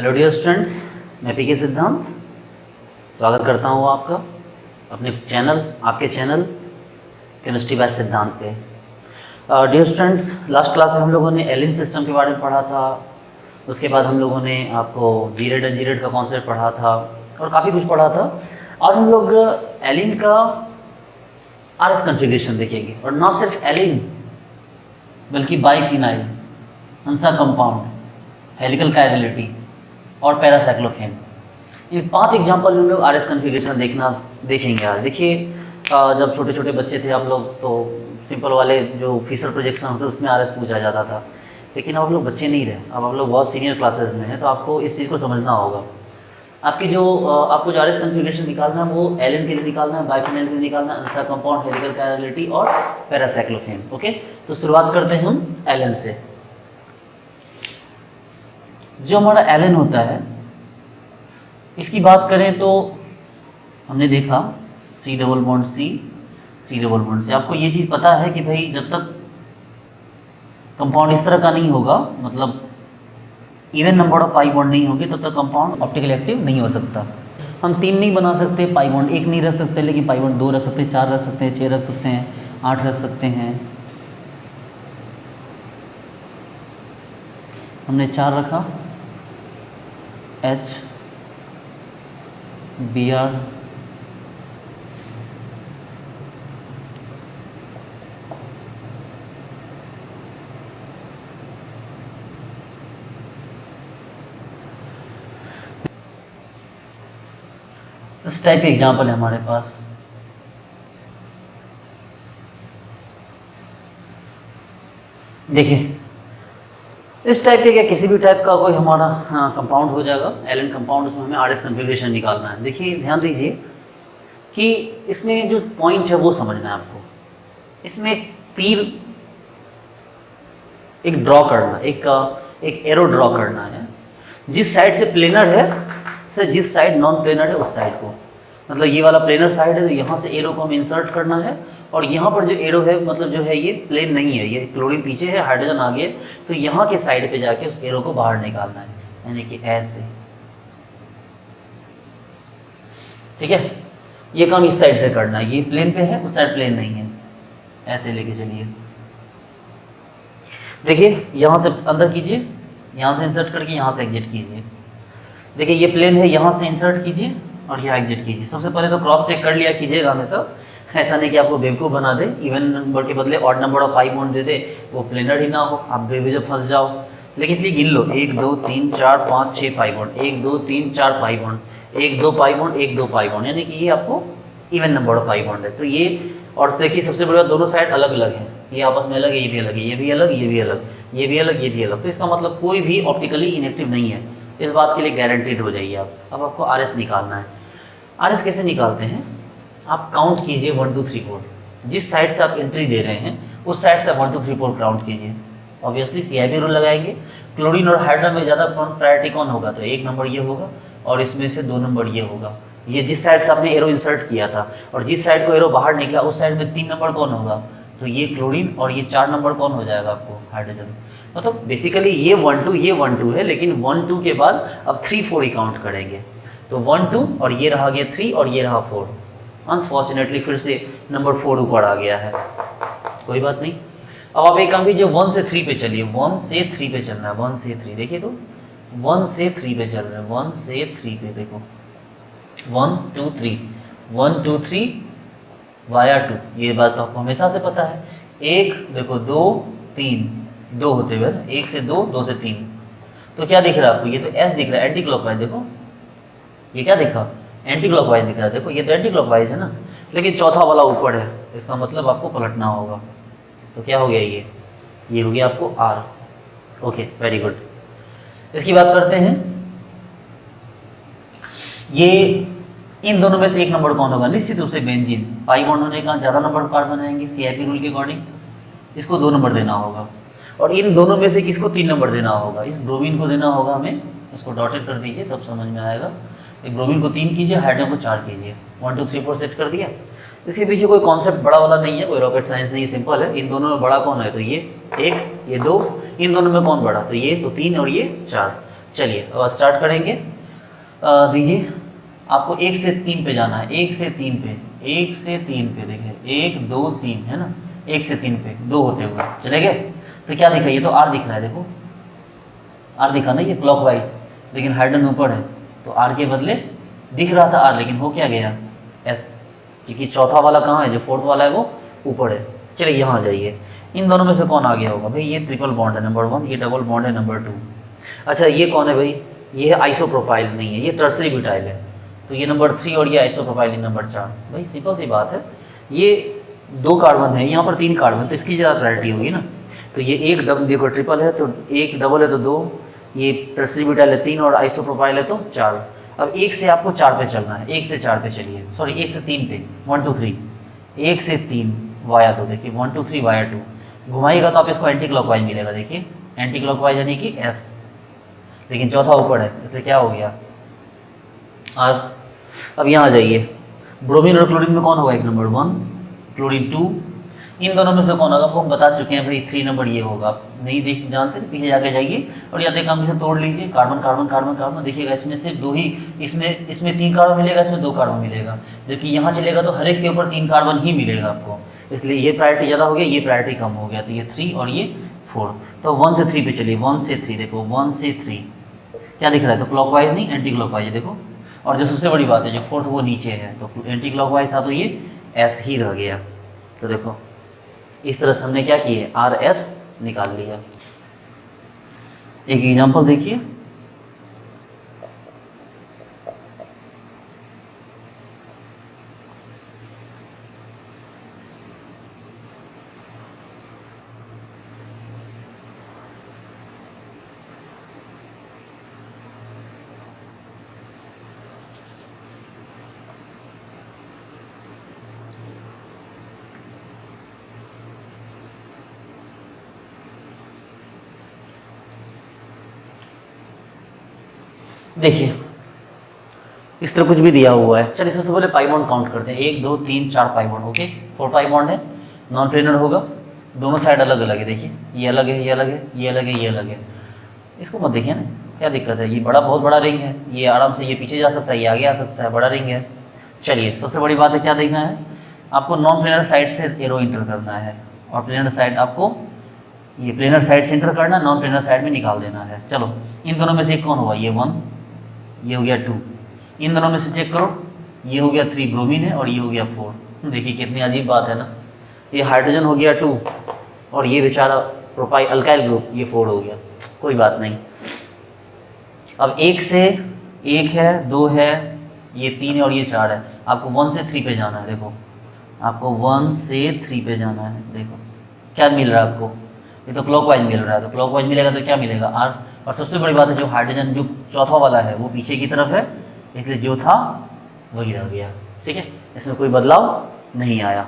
Hello dear students, मैं पीके सिद्धांत स्वागत करता हूँ आपका अपने आपके चैनल केमिस्ट्री बाय सिद्धांत पे। डियर स्टूडेंट्स, लास्ट क्लास में हम लोगों ने एलिन सिस्टम के बारे में पढ़ा था। उसके बाद हम लोगों ने आपको जीरेड एंड जीरेड का कॉन्सेप्ट पढ़ा था और काफ़ी कुछ पढ़ा था। आज हम लोग एलिन का आरएस कन्फिग्रेशन देखेंगे, और ना सिर्फ एलिन बल्कि बाइफिनाइल, अंसा कंपाउंड, हेलिकल कायरलिटी और पैरासाइक्लोफेन। इन 5 एग्जाम्पल हम लोग आरएस कन्फिग्रेशन देखेंगे। आज देखिए, जब छोटे छोटे बच्चे थे आप लोग तो सिंपल वाले जो फिशर प्रोजेक्शन होते उसमें आरएस पूछा जाता था, लेकिन अब आप लोग बच्चे नहीं रहे, अब आप लोग बहुत सीनियर क्लासेस में हैं, तो आपको इस चीज़ को समझना होगा। आपको जो आरएस कन्फिग्रेशन निकालना है वो एलिन के लिए निकालना है, बाइफिनाइल के लिए निकालना है, अंसा कंपाउंड, हेलिकल कायरलिटी और पैरासाइक्लोफेन। ओके, तो शुरुआत करते हैं हम एलिन से। जो हमारा एलिन होता है, इसकी बात करें तो हमने देखा C double bond C double bond से। आपको ये चीज़ पता है कि भाई जब तक कंपाउंड इस तरह का नहीं होगा, मतलब even number of pi bond नहीं होगी, तब तक कंपाउंड ऑप्टिकली एक्टिव नहीं हो सकता। हम 3 नहीं बना सकते, पाई बॉन्ड 1 नहीं रख सकते, लेकिन पाई बॉन्ड 2 रख सकते हैं, 4 रख सकते हैं, 6 रख सकते हैं, 8 रख सकते हैं। हमने 4 रखा, H Br इस टाइप के एग्जाम्पल है हमारे पास। देखिए, इस टाइप के या किसी भी टाइप का कोई हमारा कंपाउंड हो जाएगा, एलिन कंपाउंड, उसमें हमें आरएस कन्फिग्रेशन निकालना है। देखिए, ध्यान दीजिए कि इसमें जो पॉइंट है वो समझना है आपको। इसमें एक तीर एक ड्रॉ करना, एक एरो ड्रॉ करना है। जिस साइड से प्लेनर है से जिस साइड नॉन प्लेनर है उस साइड को, मतलब ये वाला प्लेनर साइड है तो यहाँ से एरो को हमें इंसर्ट करना है, और यहाँ पर जो एरो है मतलब जो है ये प्लेन नहीं है, ये क्लोरीन पीछे है, हाइड्रोजन आगे है, तो यहाँ के साइड पे जाके उस एरो को बाहर निकालना है, यानी कि ऐसे। ठीक है, ये काम इस साइड से करना है, ये प्लेन पे है, उस साइड प्लेन नहीं है, ऐसे लेके चलिए। देखिए, यहाँ से अंदर कीजिए, यहाँ से इंसर्ट करके यहाँ से एग्जिट कीजिए। देखिए, ये प्लेन है, यहाँ से इंसर्ट कीजिए और यहाँ एग्जिट कीजिए। सबसे पहले तो क्रॉस चेक कर लिया कीजिएगा हमेशा, ऐसा नहीं कि आपको बेवकूफ़ बना दे, इवन नंबर के बदले odd number of pi bond दे दे, वो प्लेनर ही ना हो, आप बेवजह फंस जाओ। लेकिन इसलिए गिन लो, 1 2 3 4 5 6 pi bond, 1 2 3 4 pi bond, 1 2 pi bond, 1 2 pi bond, यानी कि ये आपको even number of pi bond है। तो ये, और देखिए सबसे बड़ी बात, दोनों साइड अलग अलग है, ये आपस में अलग है, ये भी अलग है, ये भी अलग, ये भी अलग, ये भी अलग, ये भी अलग। तो इसका मतलब कोई भी ऑप्टिकली इनएक्टिव नहीं है, इस बात के लिए गारंटीड हो जाइए आप। अब आपको आरएस निकालना है। आरएस कैसे निकालते हैं, आप काउंट कीजिए 1 2 3 4, जिस साइड से आप एंट्री दे रहे हैं उस साइड से 1 2 3 4 काउंट कीजिए। ऑब्वियसली CIP रूल लगाएंगे। क्लोरीन और हाइड्रोजन में ज़्यादा प्रायोरिटी कौन होगा, तो 1 नंबर ये होगा, और इसमें से 2 नंबर ये होगा। ये जिस साइड से आपने एरो इंसर्ट किया था, और जिस साइड को एरो बाहर निकला उस साइड में 3 नंबर कौन होगा, तो ये क्लोरीन, और ये 4 नंबर कौन हो जाएगा आपको, हाइड्रोजन। मतलब बेसिकली ये 1 2 ये 1 2 है, लेकिन 1 2 के बाद अब 3 4 ही काउंट करेंगे। तो 1 2 और ये रहा गया 3 और ये रहा 4। अनफॉर्चुनेटली फिर से नंबर 4 ऊपर आ गया है, कोई बात नहीं। अब आप एक काम कीजिए, 1 से 3 पे चलिए, 1 से 3 पे चलना है, 1 से 3। देखिए, तो 1 से 3 पे चल रहे हैं, 1 से 3 पे देखो, 1 2 3 1 2 3 वाया 2, ये बात तो आपको हमेशा से पता है। 1 देखो, 2 3 2 होते हुए, 1 से 2 2 से 3, तो क्या दिख रहा है आपको, ये तो S दिख रहा है, एंटी क्लॉकवाइज। देखो ये क्या दिखा, एंटी क्लॉकवाइज दिख रहा है, देखो ये तो एंटी क्लॉकवाइज है ना, लेकिन चौथा वाला ऊपर है, इसका मतलब आपको पलटना होगा। तो क्या हो गया, ये हो गया आपको R। Okay, very good. इसकी बात करते हैं, ये इन दोनों में से एक नंबर कौन होगा, निश्चित रूप से बेंजीन। पाई बॉन्ड होने का ज़्यादा नंबर कार्बन आएंगे CIP रूल के अकॉर्डिंग, इसको 2 नंबर देना होगा। और इन दोनों में से किसको 3 नंबर देना होगा, इस ब्रोमीन को देना होगा हमें। इसको डॉटेड कर दीजिए तब समझ में आएगा। एक ब्रोमीन को 3 कीजिए, हाइड्रोजन को 4 कीजिए। 1 2 3 4 सेट कर दिया। इसके पीछे कोई कॉन्सेप्ट बड़ा वाला नहीं है, कोई रॉकेट साइंस नहीं, सिंपल है। इन दोनों में बड़ा कौन है, तो ये 1 ये 2, इन दोनों में कौन बड़ा, तो ये तो 3 और ये 4। चलिए अब स्टार्ट करेंगे। दीजिए, आपको 1 से 3 पे जाना है, 1 से 3 पे, 1 से 3 पे देखिए 1 2 3 है ना, 1 से 3 पे 2 होते हुए चले गए। तो क्या दिखा, ये तो आर दिख रहा है, देखो आर दिखा ना, ये क्लॉकवाइज, लेकिन हाइड्रोजन ऊपर है तो आर के बदले दिख रहा था आर, लेकिन हो क्या गया एस, क्योंकि चौथा वाला कहाँ है, जो फोर्थ वाला है वो ऊपर है। चलिए यहाँ आ जाइए, इन दोनों में से कौन आ गया होगा भाई, ये ट्रिपल बॉन्ड है नंबर 1, ये डबल बॉन्ड है नंबर 2। अच्छा ये कौन है भाई, ये है आइसोप्रोपाइल नहीं है, ये टर्सरी ब्यूटाइल है, तो ये नंबर 3 और ये आइसोप्रोपाइल नंबर 4। भाई सिंपल सी बात है, ये 2 कार्बन है, यहाँ पर 3 कार्बन, तो इसकी ज़्यादा प्रायोरिटी होगी ना। तो ये एक डबल, देखो ट्रिपल है तो 1, डबल है तो 2, ये टर्सरी ब्यूटाइल है 3 और आइसोप्रोपाइल है तो 4। अब 1 से आपको 4 पे चलना है, 1 से 4 पे चलिए, सॉरी 1 से 3 पे, 1 2 3, 1 से 3 वाया 2, देखिए 1 2 3 वाया 2, घुमाइएगा तो आप इसको एंटी क्लॉकवाइज मिलेगा, देखिए एंटी क्लॉकवाइज यानी कि एस, लेकिन चौथा ऊपर है इसलिए क्या हो गया आर। अब यहाँ आ जाइए, ब्रोमीन और क्लोरीन में कौन होगा, एक नंबर 1, क्लोरीन 2, इन दोनों में से कौन होगा, आपको हम बता चुके हैं भाई 3 नंबर ये होगा, आप नहीं देख जानते तो पीछे जाके जाइए और या तो काम से तोड़ लीजिए, कार्बन कार्बन कार्बन कार्बन, देखिएगा इसमें सिर्फ 2 ही, इसमें 3 कार्बन मिलेगा, इसमें 2 कार्बन मिलेगा, जबकि यहाँ चलेगा तो हर एक के ऊपर 3 कार्बन ही मिलेगा आपको, इसलिए ये प्रायोरिटी ज़्यादा हो गया, ये प्रायोरिटी कम हो गया, तो ये 3 और ये 4। तो 1 से 3 पे चलिए, 1 से 3 देखो, 1 से 3 क्या दिख रहा है, तो क्लॉकवाइज नहीं एंटी क्लॉकवाइज है देखो, और जो सबसे बड़ी बात है जो फोर्थ वो नीचे है, तो एंटी क्लॉकवाइज था तो ये एस ही रह गया। तो देखो इस तरह से हमने क्या किया, आर एस निकाल लिया। एक एग्जांपल देखिए, देखिए इस तरह कुछ भी दिया हुआ है। चलिए सबसे पहले पाई बॉन्ड काउंट करते हैं, 1 2 3 4 pi bond, okay 4 pi bond है, नॉन प्लेनर होगा, दोनों साइड अलग अलग है, देखिए ये अलग है, ये अलग है, ये अलग है, ये अलग है, इसको मत देखिए ना, क्या दिक्कत है, ये बहुत बड़ा रिंग है, ये आराम से ये पीछे जा सकता है, ये आगे आ सकता है, बड़ा रिंग है। चलिए सबसे बड़ी बात है क्या देखना है, आपको नॉन प्लेनर साइड से एरो इंटर करना है, और प्लेनर साइड आपको ये प्लेनर साइड से इंटर करना, नॉन प्लेनर साइड में निकाल देना है। चलो इन दोनों में से कौन हुआ, ये 1, ये हो गया 2, इन दोनों में से चेक करो, ये हो गया 3 ब्रोमीन है और ये हो गया 4। देखिए कितनी अजीब बात है ना, ये हाइड्रोजन हो गया 2 और ये बेचारा प्रोपाइल अल्काइल ग्रुप ये 4 हो गया, कोई बात नहीं। अब 1 से 1 है, 2 है, ये 3 है और ये 4 है, आपको 1 से 3 पे जाना है, देखो आपको 1 से 3 पे जाना है, देखो क्या मिल रहा है आपको, ये तो क्लॉकवाइज मिल रहा है, तो क्लॉकवाइज मिलेगा तो क्या मिलेगा आर। और सबसे बड़ी बात है जो हाइड्रोजन जो चौथा वाला है वो पीछे की तरफ है, इसलिए जो था वही रह गया, ठीक है, इसमें कोई बदलाव नहीं आया।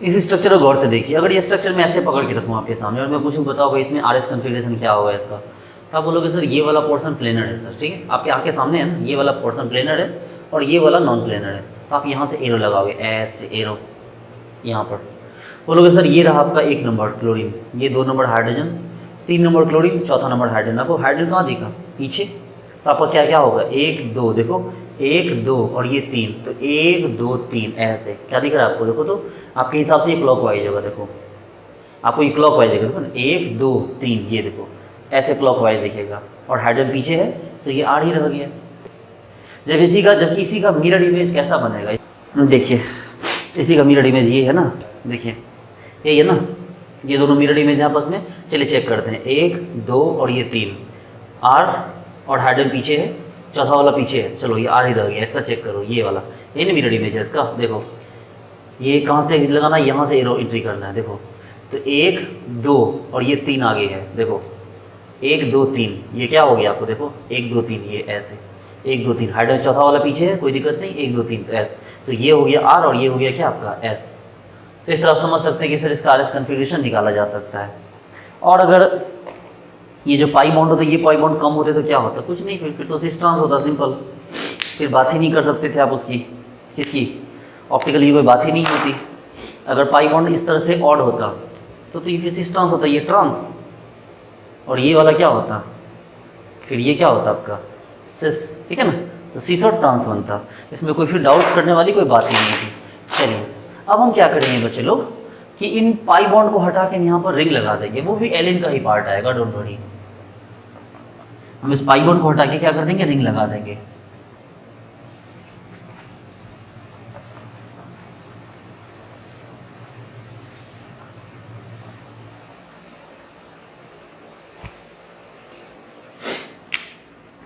इस स्ट्रक्चर को गौर से देखिए, अगर ये स्ट्रक्चर मैं ऐसे पकड़ के रखूँ आपके सामने और मैं पूछूँ बताओ भाई इसमें आर एस कन्फिग्रेशन क्या होगा इसका, तो आप बोलोगे सर ये वाला पोर्शन प्लेनर है सर, ठीक है, आपके आँख के सामने है ना, ये वाला पोर्शन प्लेनर है और ये वाला नॉन प्लेनर है, तो आप यहाँ से एरो लगाओगे, ऐसे एरो यहाँ पर बोलोगे सर ये रहा आपका 1 नंबर क्लोरीन, ये 2 नंबर हाइड्रोजन, 3 नंबर क्लोरीन, चौथा नंबर हाइड्रोजन, आपको हाइड्रोजन कहाँ दिखा पीछे, तो आपका क्या क्या होगा 1 2, देखो 1 2 और ये 3, तो 1 2 3 ऐसे क्या दिख रहा है आपको, देखो तो आपके हिसाब से ये क्लॉकवाइज होगा, देखो आपको ये क्लॉकवाइज दिखेगा, देखो 1 2 3, ये देखो ऐसे क्लॉकवाइज दिखेगा, और हाइड्रोजन पीछे है तो ये आर ही रह गया। जब किसी का मिरर इमेज कैसा बनेगा, देखिए इसी का मिरर इमेज ये है ना, देखिए ये है ना, ये दोनों मिरर इमेज है आपस में। चलिए चेक करते हैं, 1 2 और ये 3, आर और हाइड्रोजन पीछे है, चौथा वाला पीछे है, चलो ये आर ही रह गया, इसका चेक करो, ये वाला ये ना मिरर इमेज है इसका, देखो ये कहाँ से लगाना है, यहाँ से एरो एंट्री करना है, देखो तो 1 2 और ये 3 आगे है, देखो 1 2 3, ये क्या हो गया आपको, देखो 1 2 3, ये ऐसे 1 2 3, हाइड्रोजन चौथा वाला पीछे है, कोई दिक्कत नहीं, 1 2 3 तो एस, तो ये हो गया आर और ये हो गया क्या आपका एस। तो इस तरह आप समझ सकते हैं कि सर इसका आर एस कन्फिग्रेशन निकाला जा सकता है। और अगर ये जो पाई बॉन्ड होते, ये पाई बॉन्ड कम होते तो क्या होता, कुछ नहीं, फिर तो सिस ट्रांस होता, सिंपल, फिर बात ही नहीं कर सकते थे आप उसकी, किसकी, ऑप्टिकली कोई बात ही नहीं होती। अगर पाई बॉन्ड इस तरह से ऑड होता तो ये फिर सिस ट्रांस होता, ये ट्रांस, और ये वाला क्या होता फिर ये क्या होता आपका सिस, ठीक है ना। तो सीस और ट्रांस बनता, इसमें कोई फिर डाउट करने वाली कोई बात ही नहीं थी। चलिए अब हम क्या करेंगे बच्चे लोग कि इन पाई बॉन्ड को हटा के यहाँ पर रिंग लगा देंगे, वो भी एलिन का ही पार्ट आएगा, डोंट वरी। हम इस पाई बॉन्ड को हटा के क्या कर देंगे, रिंग लगा देंगे।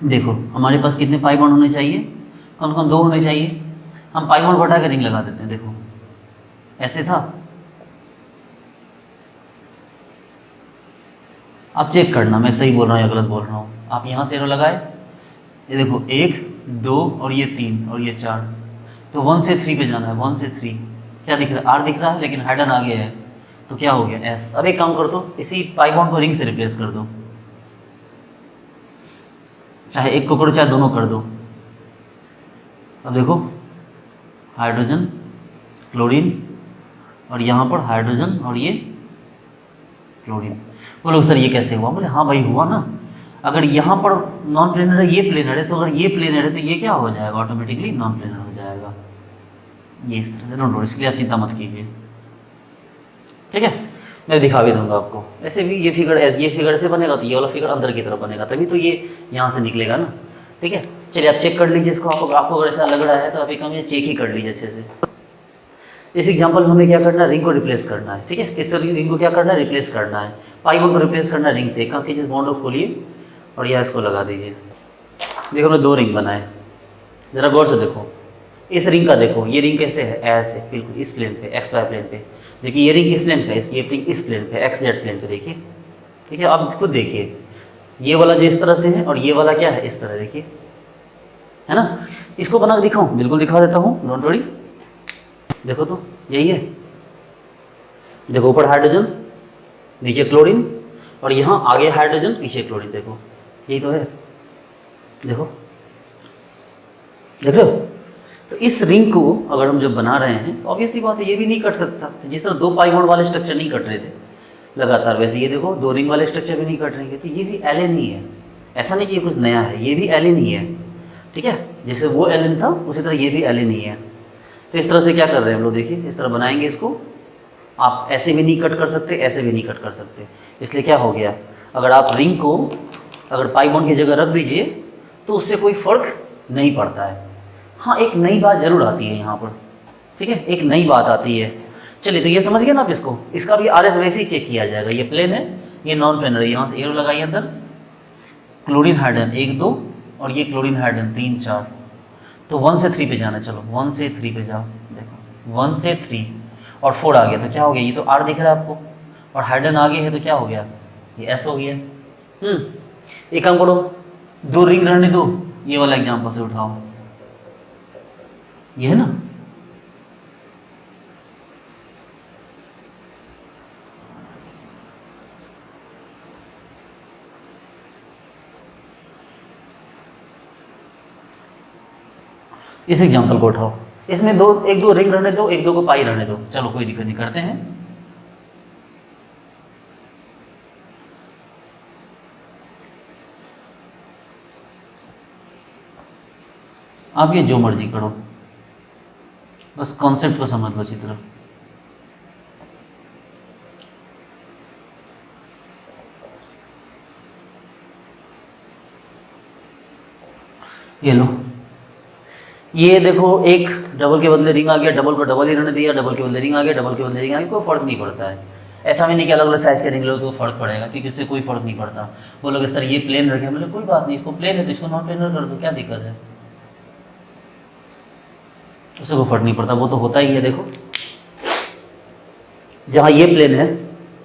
देखो हमारे पास कितने पाई बॉन्ड होने चाहिए, कम से कम 2 होने चाहिए। हम पाई बॉन्ड हटा के रिंग लगा देते हैं। देखो ऐसे था, आप चेक करना मैं सही बोल रहा हूँ या गलत बोल रहा हूँ। आप यहाँ से एरो लगाए, ये देखो 1 2 और ये 3 और ये 4, तो 1 से 3 पे जाना है। 1 से 3 क्या दिख रहा है, आर दिख रहा है, लेकिन हाइडन आगे है तो क्या हो गया एस। अब एक काम कर दो, इसी पाई बॉन्ड को रिंग से रिप्लेस कर दो, चाहे एक को करो चाहे दोनों कर दो। अब देखो हाइड्रोजन क्लोरीन और यहाँ पर हाइड्रोजन और ये क्लोरीन। बोलो सर ये कैसे हुआ, बोले हाँ भाई हुआ ना। अगर यहाँ पर नॉन प्लेनर है, ये प्लेनर है, तो अगर ये प्लेनर है तो ये क्या हो जाएगा, ऑटोमेटिकली नॉन प्लेनर हो जाएगा। ये इस तरह से नोट, इसके लिए आप चिंता मत कीजिए, ठीक है। मैं दिखा भी दूंगा आपको। ऐसे भी ये फिगर ऐसे बनेगा तो ये वाला फिगर अंदर की तरफ बनेगा, तभी तो ये यहाँ से निकलेगा ना, ठीक है। चलिए आप चेक कर लीजिए इसको, आपको अगर ऐसा लग रहा है तो आप एक काम चेक ही कर लीजिए अच्छे से। इस एग्जाम्पल में हमें क्या करना है, रिंग को रिप्लेस करना है, ठीक है। इस तरह रिंग को क्या करना है, रिप्लेस करना है। पाई बॉन्ड को रिप्लेस करना है रिंग से। काम कीजिए, बॉन्ड को खोलिए और यहाँ इसको लगा दीजिए। देखो हमने 2 रिंग बनाए, ज़रा गौर से देखो। इस रिंग का देखो, ये रिंग कैसे है, ऐसे बिल्कुल इस प्लेन पे, XY प्लेन पे। देखिए ये रिंग इस प्लेन पे, ये रिंग इस प्लेन पे, XZ प्लेन पे। देखिए ठीक है, आप खुद देखिए, ये वाला जो इस तरह से है और ये वाला क्या है इस तरह, देखिए है ना। इसको बना के दिखाऊँ, बिल्कुल दिखा देता हूँ, डोंट वरी। देखो तो यही है, देखो ऊपर हाइड्रोजन नीचे क्लोरीन और यहाँ आगे हाइड्रोजन पीछे क्लोरीन, देखो यही तो है। देखो देख लो। तो इस रिंग को अगर हम जब बना रहे हैं तो ऑब्वियसली बात है ये भी नहीं कट सकता। तो जिस तरह 2 पाई बॉन्ड वाले स्ट्रक्चर नहीं कट रहे थे लगातार, वैसे ये देखो 2 रिंग वाले स्ट्रक्चर भी नहीं कट रहे हैं। तो ये भी एलिन ही है, ऐसा नहीं कि ये कुछ नया है, ये भी एलिन ही है, ठीक है। जैसे वो एलिन था उसी तरह ये भी एलिन ही है। तो इस तरह से क्या कर रहे हैं हम लोग, देखिए इस तरह बनाएंगे इसको। आप ऐसे भी नहीं कट कर सकते, ऐसे भी नहीं कट कर सकते। इसलिए क्या हो गया, अगर आप रिंग को अगर पाई बॉन्ड की जगह रख दीजिए तो उससे कोई फ़र्क नहीं पड़ता है। हाँ एक नई बात ज़रूर आती है यहाँ पर, ठीक है, एक नई बात आती है। चलिए तो ये समझ गए ना आप इसको। इसका भी RS वैसे ही चेक किया जाएगा। ये प्लेन है, ये नॉन प्लेनर है। यहाँ से एरो लगाइए अंदर, क्लोरीन हाइड्रोजन 1 2 और ये क्लोरीन हाइड्रोजन 3 4। तो 1 से 3 पे जाना, चलो 1 से 3 पे जाओ। देखो 1 से 3 और 4 आ गया तो क्या हो गया, ये तो R दिख रहा है आपको, और हाइड्रोजन आगे है तो क्या हो गया, ये S हो गया। एक काम करो, 2 रिंग रहने दो, ये वाला एग्जाम्पल से उठाओ, ये है ना। इस एग्जाम्पल को उठाओ, इसमें 1 2 रिंग रहने दो, 1 2 को पाई रहने दो। चलो कोई दिक्कत नहीं, करते हैं। आप ये जो मर्जी करो, बस कॉन्सेप्ट को समझ लो अच्छी तरह। ये लो, ये देखो एक डबल के बदले रिंग आ गया, डबल को डबल ही रहने दिया, डबल के बदले रिंग आ गया, डबल के बदले रिंग आ गया, कोई फर्क नहीं पड़ता है। ऐसा भी नहीं कि अलग अलग साइज के रिंग लो तो फर्क पड़ेगा, क्योंकि इससे कोई फर्क नहीं पड़ता। बोलोगे सर ये प्लेन रखे, मतलब कोई बात नहीं, इसको प्लेन है तो इसको नॉन प्लेनर कर दो, क्या दिक्कत है, उससे कोई फर्क नहीं पड़ता, वो तो होता ही है। देखो जहाँ ये प्लेन है,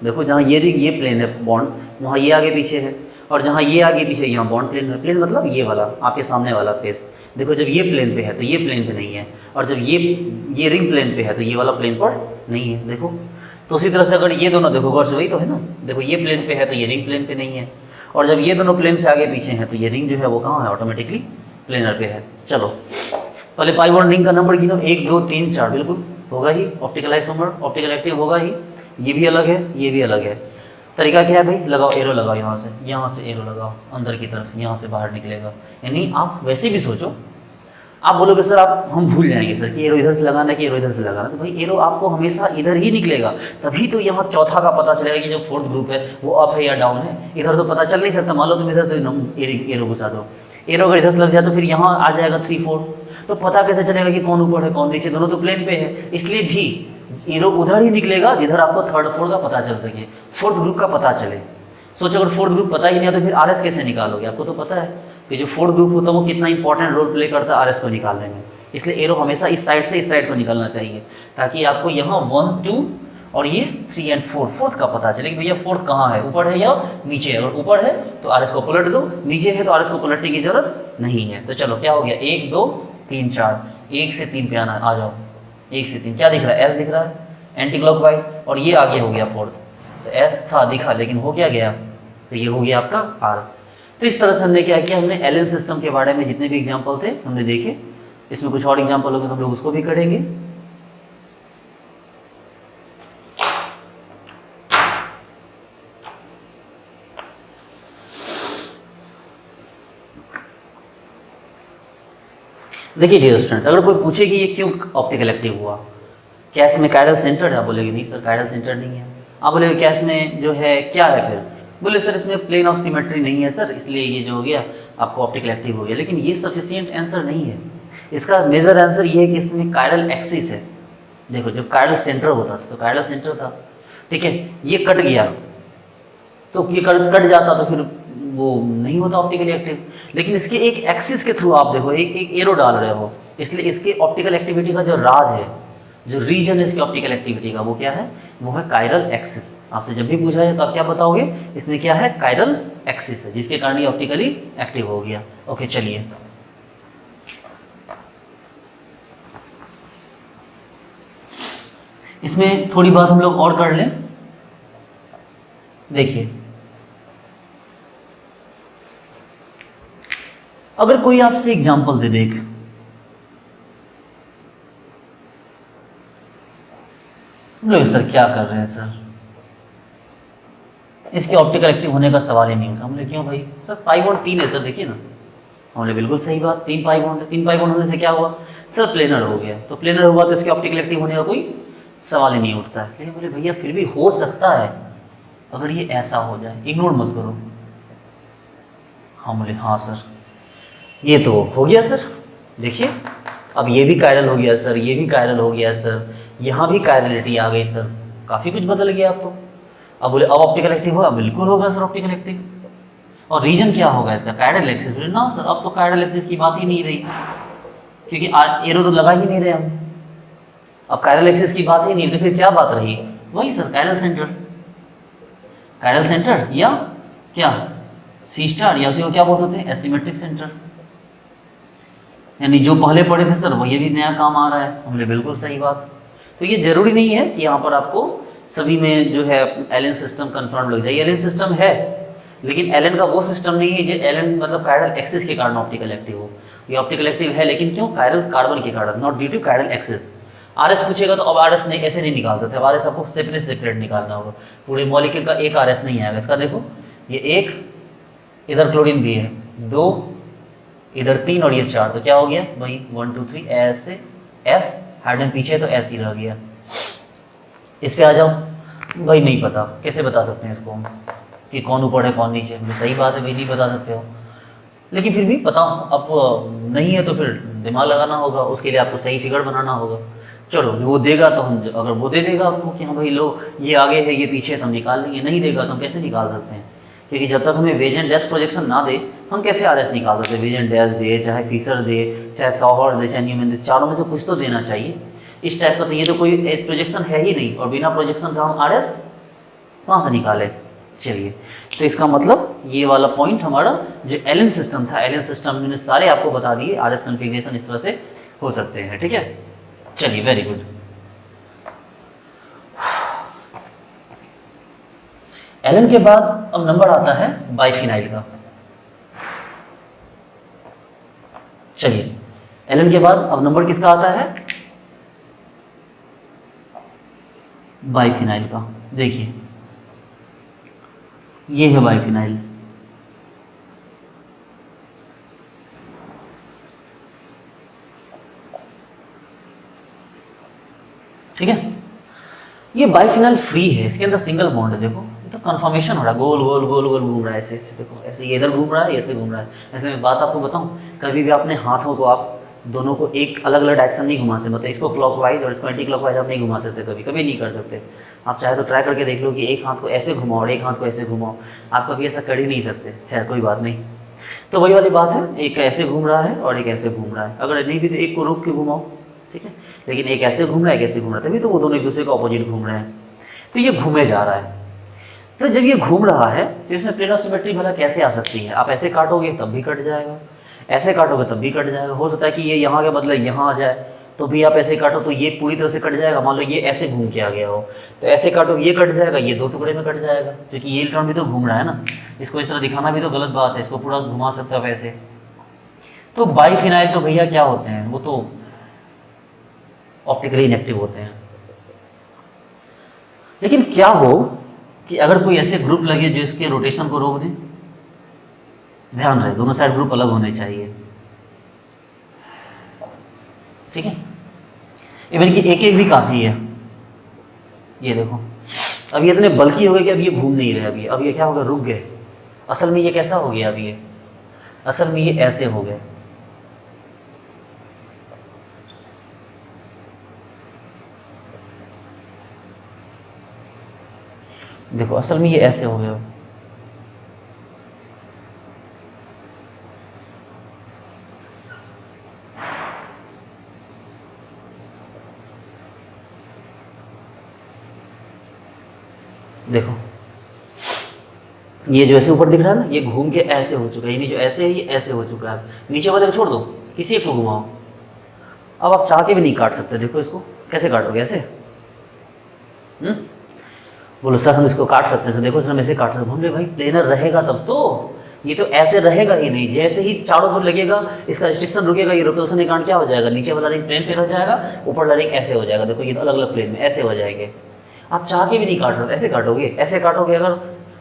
देखो जहाँ ये रिंग ये प्लेन है बॉन्ड, वहाँ ये आगे पीछे है, और जहाँ ये आगे पीछे यहाँ बॉन्ड प्लेन है। प्लेन मतलब ये वाला आपके सामने वाला फेस। देखो जब ये प्लेन पे है तो ये प्लेन पे नहीं है, और जब ये रिंग प्लेन पे है तो ये वाला प्लेन पर नहीं है। देखो तो उसी तरह से अगर ये दोनों, देखो गौर से वही तो है ना, देखो ये प्लेन पे है तो ये रिंग प्लेन पे नहीं है, और जब ये दोनों प्लेन से आगे पीछे हैं तो ये रिंग जो है वो कहाँ है, ऑटोमेटिकली प्लेनर पे है। चलो पहले पाई बॉन्ड रिंग का नंबर गिनो, 1 2 3 4, बिल्कुल होगा ही, ऑप्टिकल आइसोमर ऑप्टिकल एक्टिव होगा ही। ये भी अलग है, ये भी अलग है, तरीका क्या है भाई, लगाओ एरो लगाओ, यहाँ से एरो लगाओ अंदर की तरफ, यहाँ से बाहर निकलेगा। यानी आप वैसे भी सोचो, आप बोलोगे सर आप हम भूल जाएंगे सर कि एरो इधर से लगाना है कि एरो इधर से लगाना, तो भाई एरो आपको हमेशा इधर ही निकलेगा, तभी तो यहाँ चौथा का पता चलेगा कि जो फोर्थ ग्रुप है वो अप है या डाउन है। इधर तो पता चल नहीं सकता, मान लो तुम इधर से एरो घुसा दो, एरो अगर इधर से लग जाए तो फिर यहाँ आ जाएगा 3 4, तो पता कैसे चलेगा कि कौन ऊपर है कौन नीचे, दोनों तो प्लेन पे है। इसलिए भी एरो उधर ही निकलेगा जिधर आपको थर्ड फोर्थ का पता चल सके, फोर्थ ग्रुप का पता चले। सोचो अगर फोर्थ ग्रुप पता ही नहीं है तो फिर आरएस कैसे निकालोगे, आपको तो पता है कि जो फोर्थ ग्रुप होता है वो कितना इंपॉर्टेंट रोल प्ले करता है आरएस को निकालने में। इसलिए एरो हमेशा इस साइड से इस साइड को निकलना चाहिए, ताकि आपको यहाँ 1 2 और ये 3 और 4, फोर्थ का पता चले कि भैया फोर्थ कहाँ है, ऊपर है या नीचे है। अगर ऊपर है तो आरएस को पलट दो, नीचे है तो आरएस को पलटने की जरूरत नहीं है। तो चलो क्या हो गया, 1 2 3 4, 1 से 3 पे आना, आ जाओ 1 से 3, क्या दिख रहा है, एस दिख रहा है एंटी क्लॉकवाइज, और ये आगे हो गया फोर्थ, तो एस था दिखा लेकिन हो क्या गया, तो ये हो गया आपका आर। तो इस तरह से हमने क्या किया, हमने एलन सिस्टम के बारे में जितने भी एग्जाम्पल थे हमने देखे। इसमें कुछ और एग्जाम्पल होंगे तो हम लोग उसको भी करेंगे। देखिए डियर स्टूडेंट्स, अगर कोई पूछे कि ये क्यों ऑप्टिकल एक्टिव हुआ, क्या इसमें कायरल सेंटर है, आप बोलेंगे नहीं सर कायरल सेंटर नहीं है। आप बोलेंगे क्या इसमें जो है क्या है, फिर बोले सर इसमें प्लेन ऑफ सिमेट्री नहीं है सर, इसलिए ये जो हो गया आपको ऑप्टिकल एक्टिव हो गया। लेकिन ये सफिशिएंट आंसर नहीं है, इसका मेजर आंसर ये है कि इसमें कायरल एक्सिस है। देखो जब कायरल सेंटर होता था तो कायरल सेंटर था, ठीक है, ये कट गया तो ये कट जाता तो फिर वो नहीं होता ऑप्टिकली एक्टिव। लेकिन इसके एक एक्सिस के थ्रू आप देखो एक एरो डाल रहे हो, इसलिए इसके ऑप्टिकल एक्टिविटी का जो राज है, जो रीजन है इसकी ऑप्टिकल एक्टिविटी का, वो क्या है, वो है कायरल एक्सिस। आपसे जब भी पूछा जाए तो आप क्या बताओगे, इसमें क्या है, कायरल एक्सिस है, जिसके कारण ये ऑप्टिकली एक्टिव हो गया। ओके चलिए, इसमें थोड़ी बात हम लोग और कर लें। देखिए अगर कोई आपसे एग्जांपल दे देख, लोग सर क्या कर रहे हैं सर, इसके ऑप्टिकल एक्टिव होने का सवाल ही नहीं होता। हमने क्यों भाई सर पाई बॉन्ड 3 है सर, देखिए ना, हमने बिल्कुल सही बात, 3 पाई बॉन्ड है, 3 पाई बॉन्ड होने से क्या हुआ सर, प्लेनर हो गया, तो प्लेनर हुआ तो इसके ऑप्टिकल एक्टिव होने का कोई सवाल ही नहीं उठता है। लेकिन बोले भैया फिर भी हो सकता है अगर ये ऐसा हो जाए, इग्नोर मत करो। हम बोले हाँ सर, ये तो हो गया सर, देखिए अब ये भी कायरल हो गया सर, ये भी कायरल हो गया सर, यहाँ भी कायरलिटी आ गई सर, काफ़ी कुछ बदल गया अब तो। अब बोले अब ऑप्टिकल एक्टिव होगा, बिल्कुल होगा सर ऑप्टिकल एक्टिव। और रीजन क्या होगा इसका, कायरल एक्सिस। बोले ना सर अब तो कायरल एक्सिस की बात ही नहीं रही, क्योंकि एरो तो लगा ही नहीं रहे हम, अब कायरल एक्सिस की बात ही नहीं, तो फिर क्या बात रही, वही sir chiral centre, chiral centre या क्या सी स्टार, या उसी को क्या बोलते हैं एसिमेट्रिक सेंटर। यानी जो पहले पढ़े थे सर वो ये भी नया काम आ रहा है। हमने बिल्कुल सही बात। तो ये जरूरी नहीं है कि यहाँ पर आपको सभी में जो है एलन सिस्टम कंफर्म लग जाए। एलन सिस्टम है लेकिन एलन का वो सिस्टम नहीं है जो एलन मतलब कायरल एक्सिस के कारण ऑप्टिकल एक्टिव हो। ये ऑप्टिकल एक्टिव है लेकिन क्यों, कायरल कार्बन के कारण, not due to chiral axis. RS पूछेगा तो अब आरएस नहीं, ऐसे नहीं निकाल सकते। अब आरएस आपको सेपरेट निकालना होगा, पूरे मॉलिक्यूल का एक आरएस नहीं आएगा। इसका देखो ये एक, इधर क्लोरीन भी है, 2, इधर 3 और ये 4, तो क्या हो गया भाई 1 2 3 एस से एस, हाइड्रोजन पीछे तो एस ही रह गया। इस पे आ जाओ भाई, नहीं पता, कैसे बता सकते हैं इसको हम कि कौन ऊपर है कौन नीचे। सही बात है भाई, नहीं बता सकते हो, लेकिन फिर भी पता अब नहीं है तो फिर दिमाग लगाना होगा, उसके लिए आपको सही फिगर बनाना होगा। चलो वो देगा तो हम, अगर वो दे देगा आपको कि हाँ भाई लो ये आगे है ये पीछे, तो हम निकाल लेंगे। नहीं देगा तो हम कैसे निकाल सकते हैं, क्योंकि जब तक हमें वेज एंड डैश प्रोजेक्शन ना दे हम कैसे आरएस निकाल सकते हैं। वेज एंड डैश दे, चाहे फिशर दे, चाहे सॉहर्स दे, चाहे न्यूमैन दे, चारों में से कुछ तो देना चाहिए इस टाइप का। तो ये तो कोई प्रोजेक्शन है ही नहीं, और बिना प्रोजेक्शन का हम आरएस कहाँ से निकाले। चलिए, तो इसका मतलब ये वाला पॉइंट हमारा जो एलन सिस्टम था, एलन सिस्टम मैंने सारे आपको बता दिए, आरएस कन्फिग्रेशन इस तरह से हो सकते हैं। ठीक है, चलिए वेरी गुड। एलन के बाद अब नंबर आता है बाइफिनाइल का। चलिए, एलन के बाद अब नंबर किसका आता है, बाइफिनाइल का। देखिए ये है बाइफिनाइल। ठीक है, ये बाइफिनाइल फ्री है, इसके अंदर सिंगल बॉन्ड है। देखो ये तो कन्फर्मेशन हो रहा है, गोल गोल गोल गोल घूम रहा है ऐसे ऐसे। देखो ऐसे ये इधर घूम रहा है, ऐसे घूम रहा है। ऐसे मैं बात आपको बताऊं, कभी भी अपने हाथों को आप दोनों को एक अलग अलग डायरेक्शन नहीं घुमाते, मतलब इसको क्लॉकवाइज और इसको एंटी क्लॉकवाइज आप नहीं घुमा सकते, कभी कभी नहीं कर सकते। आप चाहे तो ट्राई करके देख लो कि एक हाथ को ऐसे घुमाओ और एक हाथ को ऐसे घुमाओ, आप कभी ऐसा कर ही नहीं सकते। खैर कोई बात नहीं। तो वही वाली बात है, एक ऐसे घूम रहा है और एक ऐसे घूम रहा है। अगर नहीं भी तो एक को रोक के घुमाओ, ठीक है। लेकिन एक ऐसे घूम रहा है, एक ऐसे घूम रहा है, तभी तो वो दोनों एक दूसरे को अपोजिट घूम रहे हैं। तो ये घूमे जा रहा है। तो जब ये घूम रहा है तो इसमें प्लेन ऑफ सिमेट्री भला कैसे आ सकती है? आप ऐसे काटोगे तब भी कट जाएगा, ऐसे काटोगे तब भी कट जाएगा। हो सकता है कि ये यहाँ के बदले यहाँ आ जाए, तो भी आप ऐसे काटो तो ये पूरी तरह से कट जाएगा। मान लो ये ऐसे घूम के आ गया हो, तो ऐसे काटो ये कट जाएगा, ये दो टुकड़े में कट जाएगा, क्योंकि ये इलेक्ट्रॉन भी तो घूम रहा है ना। इसको इस तरह दिखाना भी तो गलत बात है, इसको पूरा घुमा सकता है वैसे। तो बाइफिनाइल तो भैया क्या होते हैं, वो तो ऑप्टिकली इनेक्टिव होते हैं। लेकिन क्या हो कि अगर कोई ऐसे ग्रुप लगे जो इसके रोटेशन को रोक दे, ध्यान रहे दोनों साइड ग्रुप अलग होने चाहिए, ठीक है। इवन कि एक एक भी काफ़ी है। ये देखो अब ये इतने बल्कि हो गए कि अब ये घूम नहीं रहे। अब ये क्या हो गया, रुक गए। असल में ये कैसा हो गया, अब ये असल में ये ऐसे हो गए। देखो असल में ये ऐसे हो गया। देखो ये जो ऐसे ऊपर दिख रहा है ना, ये घूम के ऐसे हो चुका है, यानी जो ऐसे है ये ऐसे हो चुका है। नीचे वाले को छोड़ दो, किसी एक को घुमाओ। अब आप चाह के भी नहीं काट सकते। देखो इसको कैसे काटोगे, ऐसे बोलो सर हम इसको काट सकते हैं। देखो सर हम ऐसे काट सकते हैं। बोले भाई प्लेनर रहेगा तब तो, ये तो ऐसे रहेगा ही नहीं। जैसे ही चारों पर लगेगा इसका रिस्ट्रिक्शन रुकेगा, ये रिपल्सन के कारण क्या हो जाएगा, नीचे वाला रिंग प्लेन पे हो जाएगा, ऊपर वाला रिंग ऐसे हो जाएगा। देखो ये तो अलग अलग प्लेन में ऐसे हो जाएंगे। आप चाह के भी नहीं काट सकते। ऐसे काटोगे, ऐसे काटोगे अगर,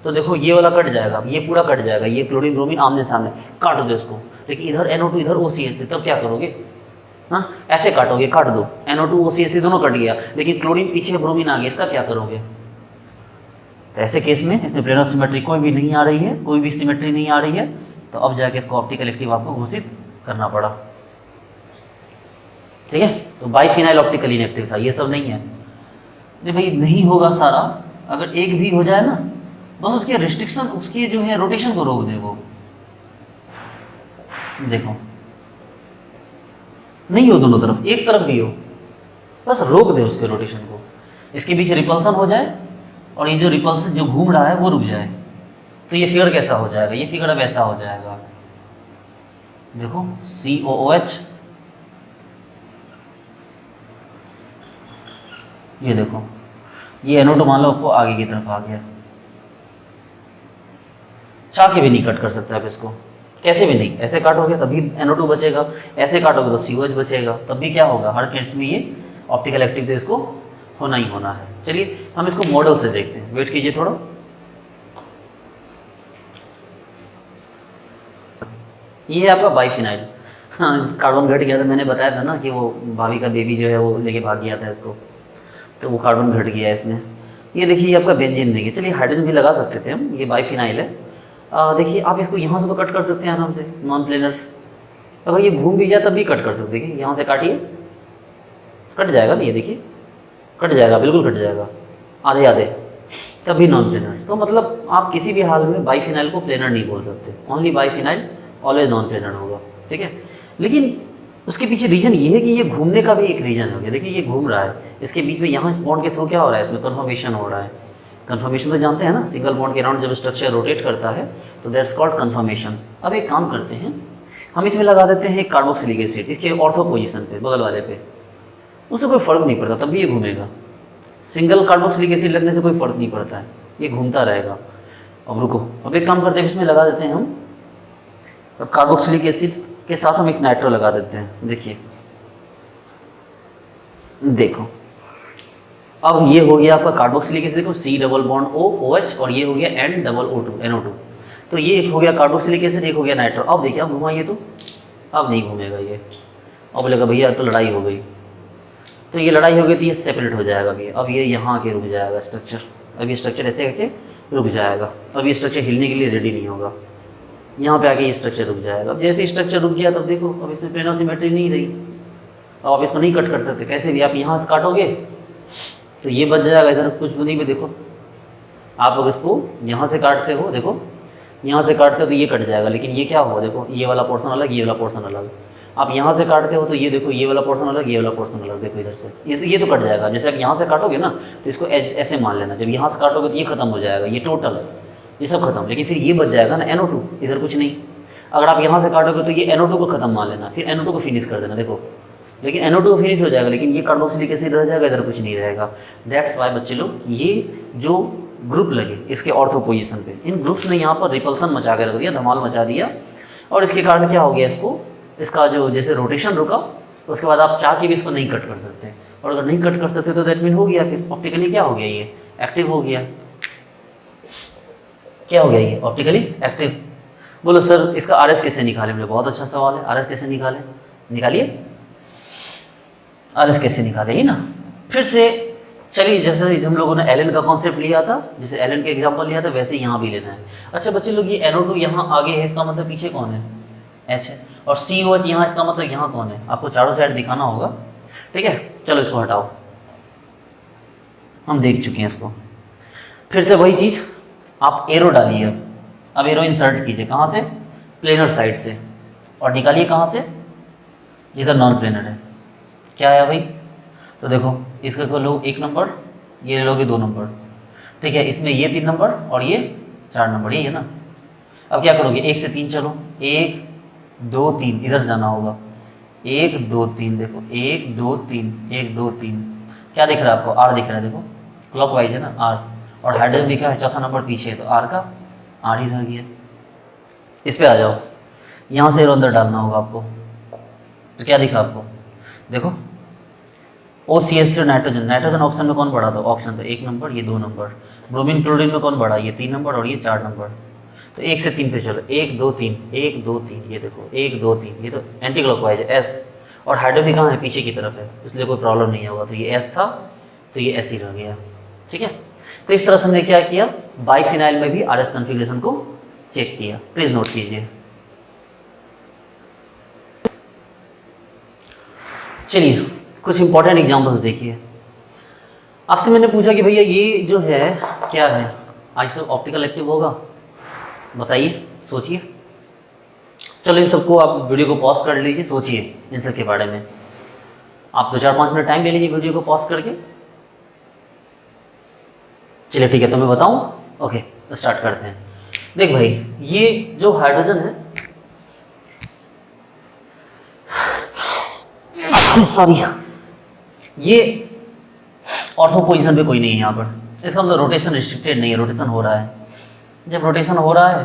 तो देखो ये वाला कट जाएगा, ये पूरा कट जाएगा। ये क्लोरीन ब्रोमीन आमने सामने काट दो इसको, लेकिन इधर NO2 इधर OCH, तब क्या करोगे? हाँ ऐसे काटोगे, काट दो, NO2 OCH दोनों कट गया, लेकिन क्लोरीन पीछे ब्रोमीन आ गया, इसका क्या करोगे? तो ऐसे केस में इसमें प्लेन ऑफ सिमेट्री कोई भी नहीं आ रही है, कोई भी सिमेट्री नहीं आ रही है, तो अब जाके इसको ऑप्टिकल एक्टिव आपको घोषित करना पड़ा, ठीक है। तो बाइफिनाइल ऑप्टिकल इनेक्टिव था, ये सब नहीं है। नहीं भाई नहीं होगा सारा, अगर एक भी हो जाए ना, बस उसके रिस्ट्रिक्शन, उसकी जो है रोटेशन को रोक दे वो। देखो नहीं हो दोनों तरफ, एक तरफ भी हो, बस रोक दे उसके रोटेशन को। इसके बीच रिपल्सन हो जाए और ये जो रिपल्सन जो घूम रहा है वो रुक जाए, तो ये फिगर कैसा हो जाएगा, ये फिगर अब ऐसा हो जाएगा। देखो COOH, ये देखो ये NO2 मान लो आपको आगे की तरफ आ गया। चाह के भी नहीं कट कर सकते आप इसको, कैसे भी नहीं। ऐसे काटोगे तभी NO2 बचेगा, ऐसे काटोगे तो COH बचेगा, तब भी क्या होगा, हर केस में ये ऑप्टिकल एक्टिव तो इसको होना ही होना है। चलिए हम इसको मॉडल से देखते हैं, वेट कीजिए थोड़ा। ये है आपका बाइफिनाइल। हाँ कार्बन घट गया था, मैंने बताया था ना कि वो भाभी का बेबी जो है वो लेके भाग गया था इसको, तो वो कार्बन घट गया है इसमें। ये देखिए ये आपका बेंजीन नहीं है, चलिए हाइड्रोजन भी लगा सकते थे हम, ये बाइफिनाइल है। देखिए आप इसको यहाँ से तो कट कर सकते हैं आराम से, नॉन प्लेनर। अगर ये घूम भी जाए तब भी कट कर सकते हैं, यहाँ से काटिए, कट जाएगा ना, ये देखिए कट जाएगा, बिल्कुल कट जाएगा, आधे आधे, तब भी नॉन प्लेनर। तो मतलब आप किसी भी हाल में बाइफिनाइल को प्लेनर नहीं बोल सकते, only biphenyl always non planar होगा, ठीक है। लेकिन उसके पीछे रीजन ये है कि ये घूमने का भी एक रीजन हो गया। देखिए ये घूम रहा है, इसके बीच में यहाँ बॉन्ड के थ्रू क्या हो रहा है, इसमें कन्फर्मेशन हो रहा है। कन्फर्मेशन तो जानते हैं ना, सिंगल बॉन्ड के अराउंड जब स्ट्रक्चर रोटेट करता है तो दैट्स कॉल्ड कन्फर्मेशन। अब एक काम करते हैं, हम इसमें लगा देते हैं कार्बोक्सिलिक एसिड, इसके ऑर्थो पोजीशन पे, बगल वाले पे, उससे कोई फर्क नहीं पड़ता, तब भी ये घूमेगा। सिंगल कार्बोक्सिलिक एसिड लगने से कोई फर्क नहीं पड़ता है, ये घूमता रहेगा। अब रुको, अब एक काम करते हैं, इसमें लगा देते हैं हम, अब कार्बोक्सिलिक एसिड के साथ हम एक नाइट्रो लगा देते हैं। देखिए देखो अब ये हो गया आपका कार्बोक्सिलिक एसिड, देखो C double bond O OH, और ये हो गया N डबल O2 NO2। तो ये एक हो गया कार्बोक्सिलिक एसिड, एक हो गया नाइट्रो। अब देखिए, अब घुमाइए तो अब नहीं घूमेगा ये। अब बोलेगा भैया तो लड़ाई हो गई, तो ये लड़ाई हो गई तो ये सेपरेट हो जाएगा भैया। अब ये यहाँ के रुक जाएगा स्ट्रक्चर, अब ये स्ट्रक्चर ऐसे करके रुक जाएगा। अब ये स्ट्रक्चर हिलने के लिए रेडी नहीं होगा, यहाँ पे आके ये स्ट्रक्चर रुक जाएगा। अब जैसे स्ट्रक्चर रुक गया तब देखो अब इसमें प्लेन ऑफ सिमेट्री नहीं रही। अब आप इसको नहीं कट कर सकते, कैसे भी आप यहाँ से काटोगे तो ये बच जाएगा, इधर कुछ नहीं भी। देखो आप अगर इसको यहाँ से काटते हो, देखो यहाँ से काटते हो तो ये कट जाएगा, लेकिन ये क्या होगा, देखो ये वाला पोर्शन अलग, ये वाला पोर्शन अलग। आप यहाँ से काटते हो तो ये देखो ये वाला पोर्शन अलग, ये वाला पोर्शन अलग। देखो इधर से ये तो कट जाएगा। जैसे आप यहाँ से काटोगे ना तो इसको ऐसे मान लेना, जब यहाँ से काटोगे तो ये खत्म हो जाएगा, ये टोटल ये सब खत्म, लेकिन फिर ये बच जाएगा ना NO2, इधर कुछ नहीं। अगर आप यहाँ से काटोगे तो ये NO2 को खत्म मान लेना, फिर NO2 को फिनिश कर देना। देखो लेकिन NO2 को फिनिश हो जाएगा, लेकिन ये कार्बोक्सिलिक एसिड रह जाएगा, इधर कुछ नहीं रहेगा। दैट्स वाई बच्चे लोग, ये जो ग्रुप लगे इसके ऑर्थो पोजीशन पे, इन ग्रुप्स ने यहाँ पर रिपल्सन मचा के रख दिया, धमाल मचा दिया। और इसके कारण क्या हो गया, इसका जो जैसे रोटेशन रुका, उसके बाद आप चाह के भी इसको नहीं कट कर सकते। और अगर नहीं कट कर सकते तो दैट मीन हो गया, फिर ऑप्टिकली क्या हो गया, ये एक्टिव हो गया। क्या हो गया, ये ऑप्टिकली एक्टिव। बोलो सर इसका RS कैसे निकालें? बोले बहुत अच्छा सवाल है, RS कैसे निकालें? निकालिए RS कैसे निकाले, ही ना। फिर से चलिए, जैसे हम लोगों ने एलन का कॉन्सेप्ट लिया था, जैसे एलन के एग्जांपल लिया था, वैसे यहाँ भी लेना है। अच्छा बच्चे लोग, ये NO2 यहाँ आगे है, इसका मतलब पीछे कौन है, H है। और COH यहाँ, इसका मतलब यहाँ कौन है, आपको चारों साइड दिखाना होगा, ठीक है। चलो इसको हटाओ, हम देख चुके हैं इसको। फिर से वही चीज़, आप एरो डालिए। अब एरो इंसर्ट कीजिए, कहाँ से, प्लेनर साइड से, और निकालिए कहाँ से, जिधर नॉन प्लेनर है। क्या आया भाई, तो देखो इसका को लो 1 नंबर, ये लोगे 2 नंबर, ठीक है। इसमें ये 3 नंबर और ये 4 नंबर, ये है ना। अब क्या करोगे, 1 से 3 चलो, 1 2 3, इधर जाना होगा, 1 2 3। देखो 1 2 3 1 2 3, क्या दिख रहा है आपको, R दिख रहा है। देखो क्लॉकवाइज है ना R, और हाइड्रोजन दिखा है चौथा नंबर पीछे है, तो R का R ही रह गया। इस पे आ जाओ, यहाँ से एरो अंदर डालना होगा आपको, तो क्या दिखा आपको, देखो OCH3 नाइट्रोजन, नाइट्रोजन ऑप्शन में कौन बढ़ा, तो ऑप्शन तो 1 नंबर, ये 2 नंबर। ब्रोमीन क्लोरीन में कौन बढ़ा, ये 3 नंबर और ये 4 नंबर। तो 1 से 3 पे चलो, 1 2 3 1 2 3, ये देखो 1 2 3, ये तो एंटी क्लॉकवाइज है S, और हाइड्रोजन भी कहाँ है, पीछे की तरफ है, इसलिए कोई प्रॉब्लम नहीं होगा। तो ये S था, तो ये S ही रह गया, ठीक है। तो इस तरह से हमने क्या किया, बाइफिनाइल में भी RS कन्फिग्रेशन को चेक किया। प्लीज नोट कीजिए। चलिए कुछ इंपॉर्टेंट एग्जांपल्स देखिए। आपसे मैंने पूछा कि भैया ये जो है क्या है, आइसो ऑप्टिकल एक्टिव होगा, बताइए, सोचिए। चलो इन सबको आप वीडियो को पॉज कर लीजिए, सोचिए इन सब के बारे में। आप 2-4-5 मिनट टाइम ले लीजिए वीडियो को पॉज करके। चलिए ठीक है, तो मैं बताऊं, ओके तो स्टार्ट करते हैं। देख भाई, ये जो हाइड्रोजन है, सॉरी, ये ऑर्थो पोजीशन पे कोई नहीं है यहाँ पर। इसका मतलब रोटेशन रिस्ट्रिक्टेड नहीं है, रोटेशन हो रहा है। जब रोटेशन हो रहा है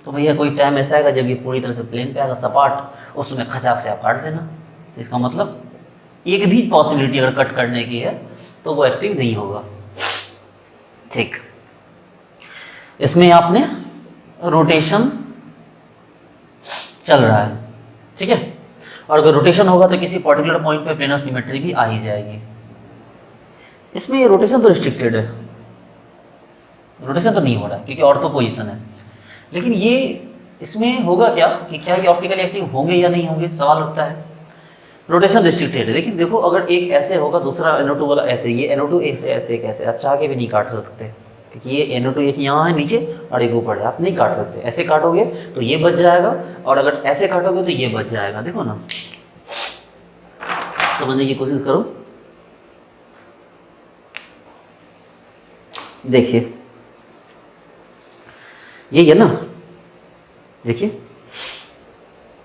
तो भैया कोई टाइम ऐसा आएगा जब ये पूरी तरह से प्लेन पे आएगा, सपाट, उसमें खचाक से आप काट देना। तो इसका मतलब एक भी पॉसिबिलिटी अगर कट करने की है तो वो एक्टिव नहीं होगा, ठीक। इसमें आपने रोटेशन चल रहा है, ठीक है। और अगर रोटेशन होगा तो किसी पर्टिकुलर पॉइंट पे प्लेनर सिमेट्री भी आ ही जाएगी। इसमें रोटेशन तो रिस्ट्रिक्टेड है, रोटेशन तो नहीं हो रहा है क्योंकि ऑर्थो पोजीशन है। लेकिन ये इसमें होगा क्या कि क्या ये ऑप्टिकली एक्टिव होंगे या नहीं होंगे, सवाल उठता है। रोटेशन रिस्ट्रिक्टेड है, लेकिन देखो अगर एक ऐसे होगा, दूसरा NO2 वाला ऐसे, ये NO2 एक से ऐसे एक ऐसे, आप चाह के भी नहीं काट सकते क्योंकि ये NO2 एक यहाँ है नीचे और एक ऊपर है, आप नहीं काट सकते। ऐसे काटोगे तो ये बच जाएगा, और अगर ऐसे काटोगे तो ये बच जाएगा। देखो ना, समझने की कोशिश करो, देखिए यही है ना, देखिए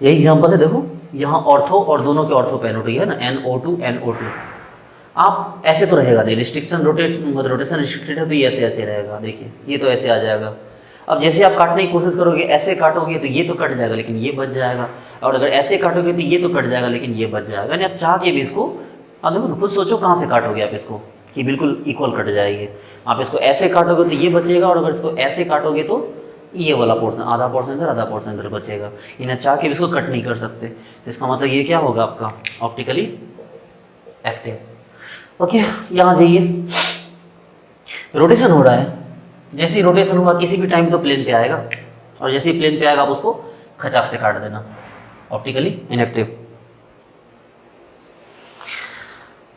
यही एग्जांपल है। देखो यहाँ ऑर्थो और दोनों के ऑर्थो पे NO2 है ना, NO2 NO2। आप ऐसे तो रहेगा नहीं, रिस्ट्रिक्शन रोटेशन रिस्ट्रिक्टेड है तो ये ऐसे रहेगा। देखिए ये तो ऐसे आ जाएगा। अब जैसे आप काटने की कोशिश करोगे, ऐसे काटोगे तो ये तो कट जाएगा लेकिन ये बच जाएगा, और अगर ऐसे काटोगे तो ये तो कट जाएगा लेकिन ये बच जाएगा। यानी आप चाह के भी इसको, अब देखो ना, खुद सोचो कहाँ से काटोगे आप इसको, कि बिल्कुल इक्वल कट जाएगी। आप इसको ऐसे काटोगे तो ये बचेगा, और अगर इसको ऐसे काटोगे तो ये वाला पोर्शन, आधा पोर्शन इधर आधा पोर्शन इधर बचेगा। इन्हें चाह के इसको कट नहीं कर सकते, तो इसका मतलब ये क्या होगा आपका ऑप्टिकली एक्टिव। ओके, यहाँ जाइए, रोटेशन हो रहा है, जैसे ही रोटेशन होगा किसी भी टाइम तो प्लेन पे आएगा, और जैसे ही प्लेन पे आएगा आप उसको खचाक से काट देना, ऑप्टिकली इनएक्टिव।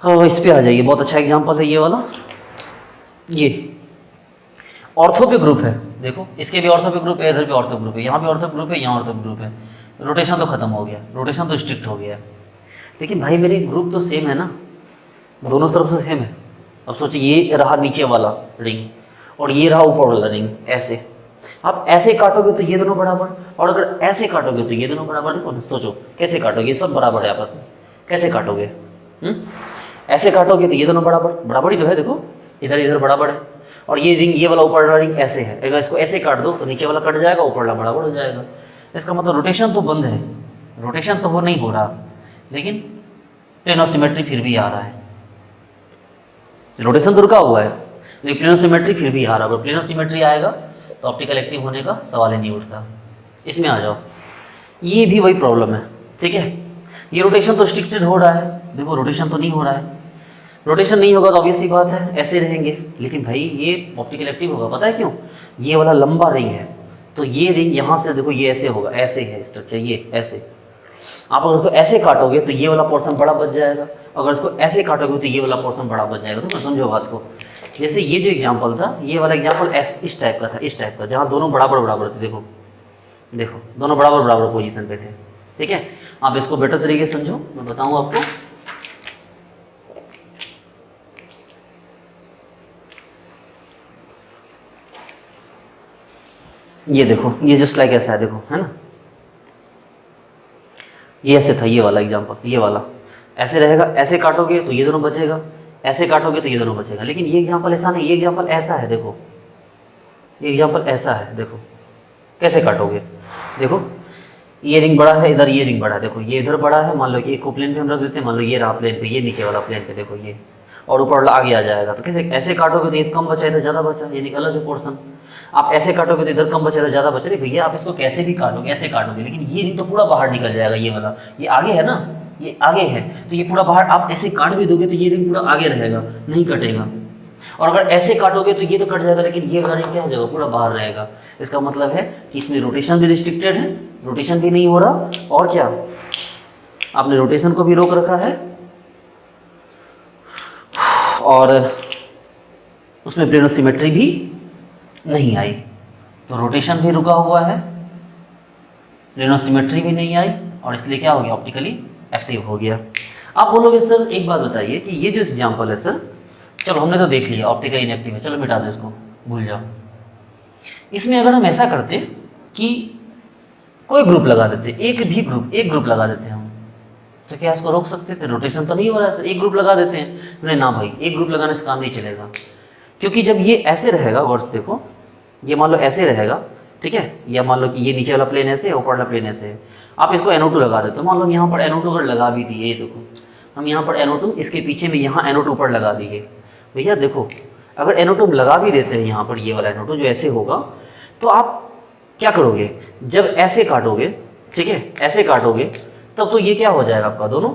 हाँ, इस पे आ जाइए, बहुत अच्छा एग्जांपल है ये वाला। ये ऑर्थो पे ग्रुप है, देखो इसके भी ऑर्थो पे ग्रुप है, इधर भी ऑर्थो ग्रुप है, यहाँ भी ऑर्थो ग्रुप है, यहाँ ऑर्थो ग्रुप है। रोटेशन तो खत्म हो गया, रोटेशन तो स्ट्रिक्ट हो गया, लेकिन भाई मेरे ग्रुप तो सेम है ना, दोनों तरफ से सेम है। अब सोचिए ये रहा नीचे वाला रिंग और ये रहा ऊपर वाला रिंग, ऐसे आप ऐसे काटोगे तो ये दोनों बराबर, और अगर ऐसे काटोगे तो ये दोनों बराबर। देखो सोचो कैसे काटोगे, ये सब बराबर है आपस में, कैसे काटोगे? ऐसे काटोगे तो ये दोनों बराबर, बराबर ही तो है, देखो इधर इधर बराबर है। और ये रिंग, ये वाला ऊपर वाला रिंग ऐसे है, अगर इसको ऐसे काट दो तो नीचे वाला कट जाएगा, ऊपर वाला बराबर हो जाएगा। इसका मतलब रोटेशन तो बंद है, रोटेशन तो वो नहीं हो रहा, लेकिन प्लेन ऑफ सिमेट्री फिर भी आ रहा है। रोटेशन तो रुका हुआ है, लेकिन प्लेन ऑफ सिमेट्री फिर भी आ रहा है। अगर प्लेन ऑफ सिमेट्री आएगा तो ऑप्टिकल एक्टिव होने का सवाल ही नहीं उठता। इसमें आ जाओ, ये भी वही प्रॉब्लम है, ठीक है। ये रोटेशन तो स्ट्रिक्टेड हो रहा है, देखो रोटेशन तो नहीं हो रहा है। रोटेशन नहीं होगा तो ऑब्वियस सी बात है ऐसे रहेंगे, लेकिन भाई ये ऑप्टिकल एक्टिव होगा, पता है क्यों? ये वाला लंबा रिंग है, तो ये रिंग यहाँ से देखो ये ऐसे होगा, ऐसे है स्ट्रक्चर, ये ऐसे। आप अगर उसको ऐसे काटोगे तो ये वाला पोर्शन बड़ा बच जाएगा, अगर इसको ऐसे काटोगे तो ये वाला पोर्शन बड़ा बच जाएगा। तो समझो बात को, जैसे ये जो एग्जाम्पल था, ये वाला एग्जाम्पल इस टाइप का था, इस टाइप का, जहाँ दोनों बराबर बराबर थे। देखो देखो दोनों बराबर बराबर पोजीशन पे थे, ठीक है। आप इसको बेटर तरीके से समझो, मैं बताऊँ आपको। ये देखो, ये जस्ट लाइक ऐसा है, देखो है ना, ये ऐसे था, ये वाला एग्जाम्पल, ये वाला ऐसे रहेगा, ऐसे काटोगे तो ये दोनों बचेगा, ऐसे काटोगे तो ये दोनों बचेगा। लेकिन ये एग्जाम्पल ऐसा नहीं, ये एग्जाम्पल ऐसा है, देखो ये एग्जाम्पल ऐसा है, देखो कैसे काटोगे। देखो ये रिंग बड़ा है, इधर ये रिंग बड़ा है, देखो ये इधर बड़ा है, मान लो कि एक को प्लेन पे हम रख देते हैं, मान लो ये रहा प्लेन पे, ये नीचे वाला प्लेन पे, देखो ये, और ऊपर वाला आगे आ जाएगा। तो कैसे ऐसे काटोगे तो ये कम बचा, इधर ज़्यादा बचा, यानी अलग है पोर्सन। आप ऐसे काटोगे तो इधर कम बचा, इधर ज़्यादा बचा। रही भैया आप इसको कैसे भी काटोगे, ऐसे काटोगे, लेकिन ये रिंग तो पूरा बाहर निकल जाएगा, ये वाला, ये आगे है ना, ये आगे है, तो ये पूरा बाहर, आप ऐसे काट भी दोगे तो ये रिंग पूरा आगे रहेगा, नहीं कटेगा। और अगर ऐसे काटोगे तो ये तो कट जाएगा, लेकिन ये वाला रिंग क्या हो जाएगा, पूरा बाहर रहेगा। इसका मतलब है कि इसमें रोटेशन भी रिस्ट्रिक्टेड है, रोटेशन भी नहीं हो रहा, और क्या आपने रोटेशन को भी रोक रखा है, और उसमें प्लेन ऑफ सिमेट्री भी नहीं आई। तो रोटेशन भी रुका हुआ है, प्लेन ऑफ सिमेट्री भी नहीं आई, और इसलिए क्या हो गया, ऑप्टिकली एक्टिव हो गया। आप बोलोगे सर एक बात बताइए कि ये जो एग्जाम्पल है सर, चलो हमने तो देख लिया ऑप्टिकली इनएक्टिव है, चलो मिटा दो इसको, भूल जाओ। इसमें अगर हम ऐसा करते कि कोई ग्रुप लगा देते, एक ग्रुप लगा देते हम, तो क्या इसको रोक सकते थे? रोटेशन तो नहीं हो रहा है सर, एक ग्रुप लगा देते हैं। नहीं ना भाई, एक ग्रुप लगाने से काम नहीं चलेगा, क्योंकि जब ये ऐसे रहेगा, वर्ड्स देखो, ये मान लो ऐसे रहेगा, ठीक है, या मान लो कि ये नीचे वाला प्लेन ऐसे है, ऊपर वाला प्लेन ऐसे है, आप इसको NO2 लगा देते हो। मान लो यहाँ पर NO2 अगर लगा भी दिए, देखो हम यहाँ पर NO2, इसके पीछे में यहाँ NO2 ऊपर लगा दिए। भैया देखो, अगर NO2 लगा भी देते हैं यहाँ पर, ये वाला NO2 जो ऐसे होगा, तो आप क्या करोगे, जब ऐसे काटोगे, ठीक है, ऐसे काटोगे, तब तो ये क्या हो जाएगा, आपका दोनों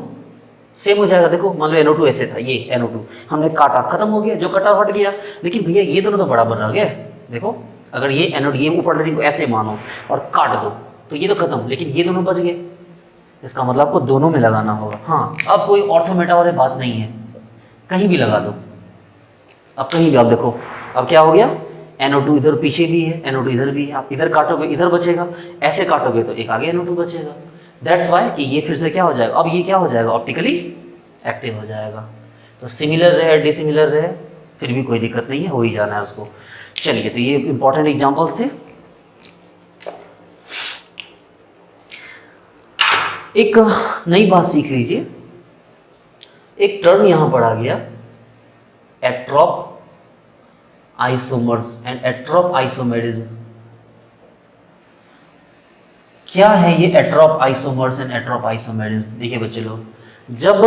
सेम हो जाएगा। देखो मान लो NO2 ऐसे था, ये NO2 हमने काटा, खत्म हो गया, जो कटा हट गया। लेकिन भैया ये दोनों तो बराबर रह गए। देखो अगर ये NO2, ये ऊपर रिंग को ऐसे मानो और काट दो, तो ये तो खत्म, लेकिन ये दोनों बच गए। इसका मतलब आपको दोनों में लगाना होगा। हाँ, अब कोई ऑर्थोमेटा वाली बात नहीं है, कहीं भी लगा दो, अब कहीं भी। आप देखो अब क्या हो गया, NO2 इधर पीछे भी है, NO2 इधर भी है, आप इधर काटोगे इधर बचेगा, ऐसे काटोगे तो एक आगे NO2 बचेगा। दैट्स वाई कि ये फिर से क्या हो जाएगा, अब ये क्या हो जाएगा, ऑप्टिकली एक्टिव हो जाएगा। तो सिमिलर रहे डिसिमिलर रहे, फिर भी कोई दिक्कत नहीं है, हो ही जाना है उसको। चलिए, तो ये इंपॉर्टेंट एग्जांपल्स थे। एक नई बात सीख लीजिए, एक टर्म यहां पर आ गया, एट्रोप आइसोमर्स एंड एट्रोप आइसोमेरिज्म। क्या है ये एट्रोप आइसोमर्स एंड एट्रोप आइसोमेरिज्म? देखिए बच्चे लोग, जब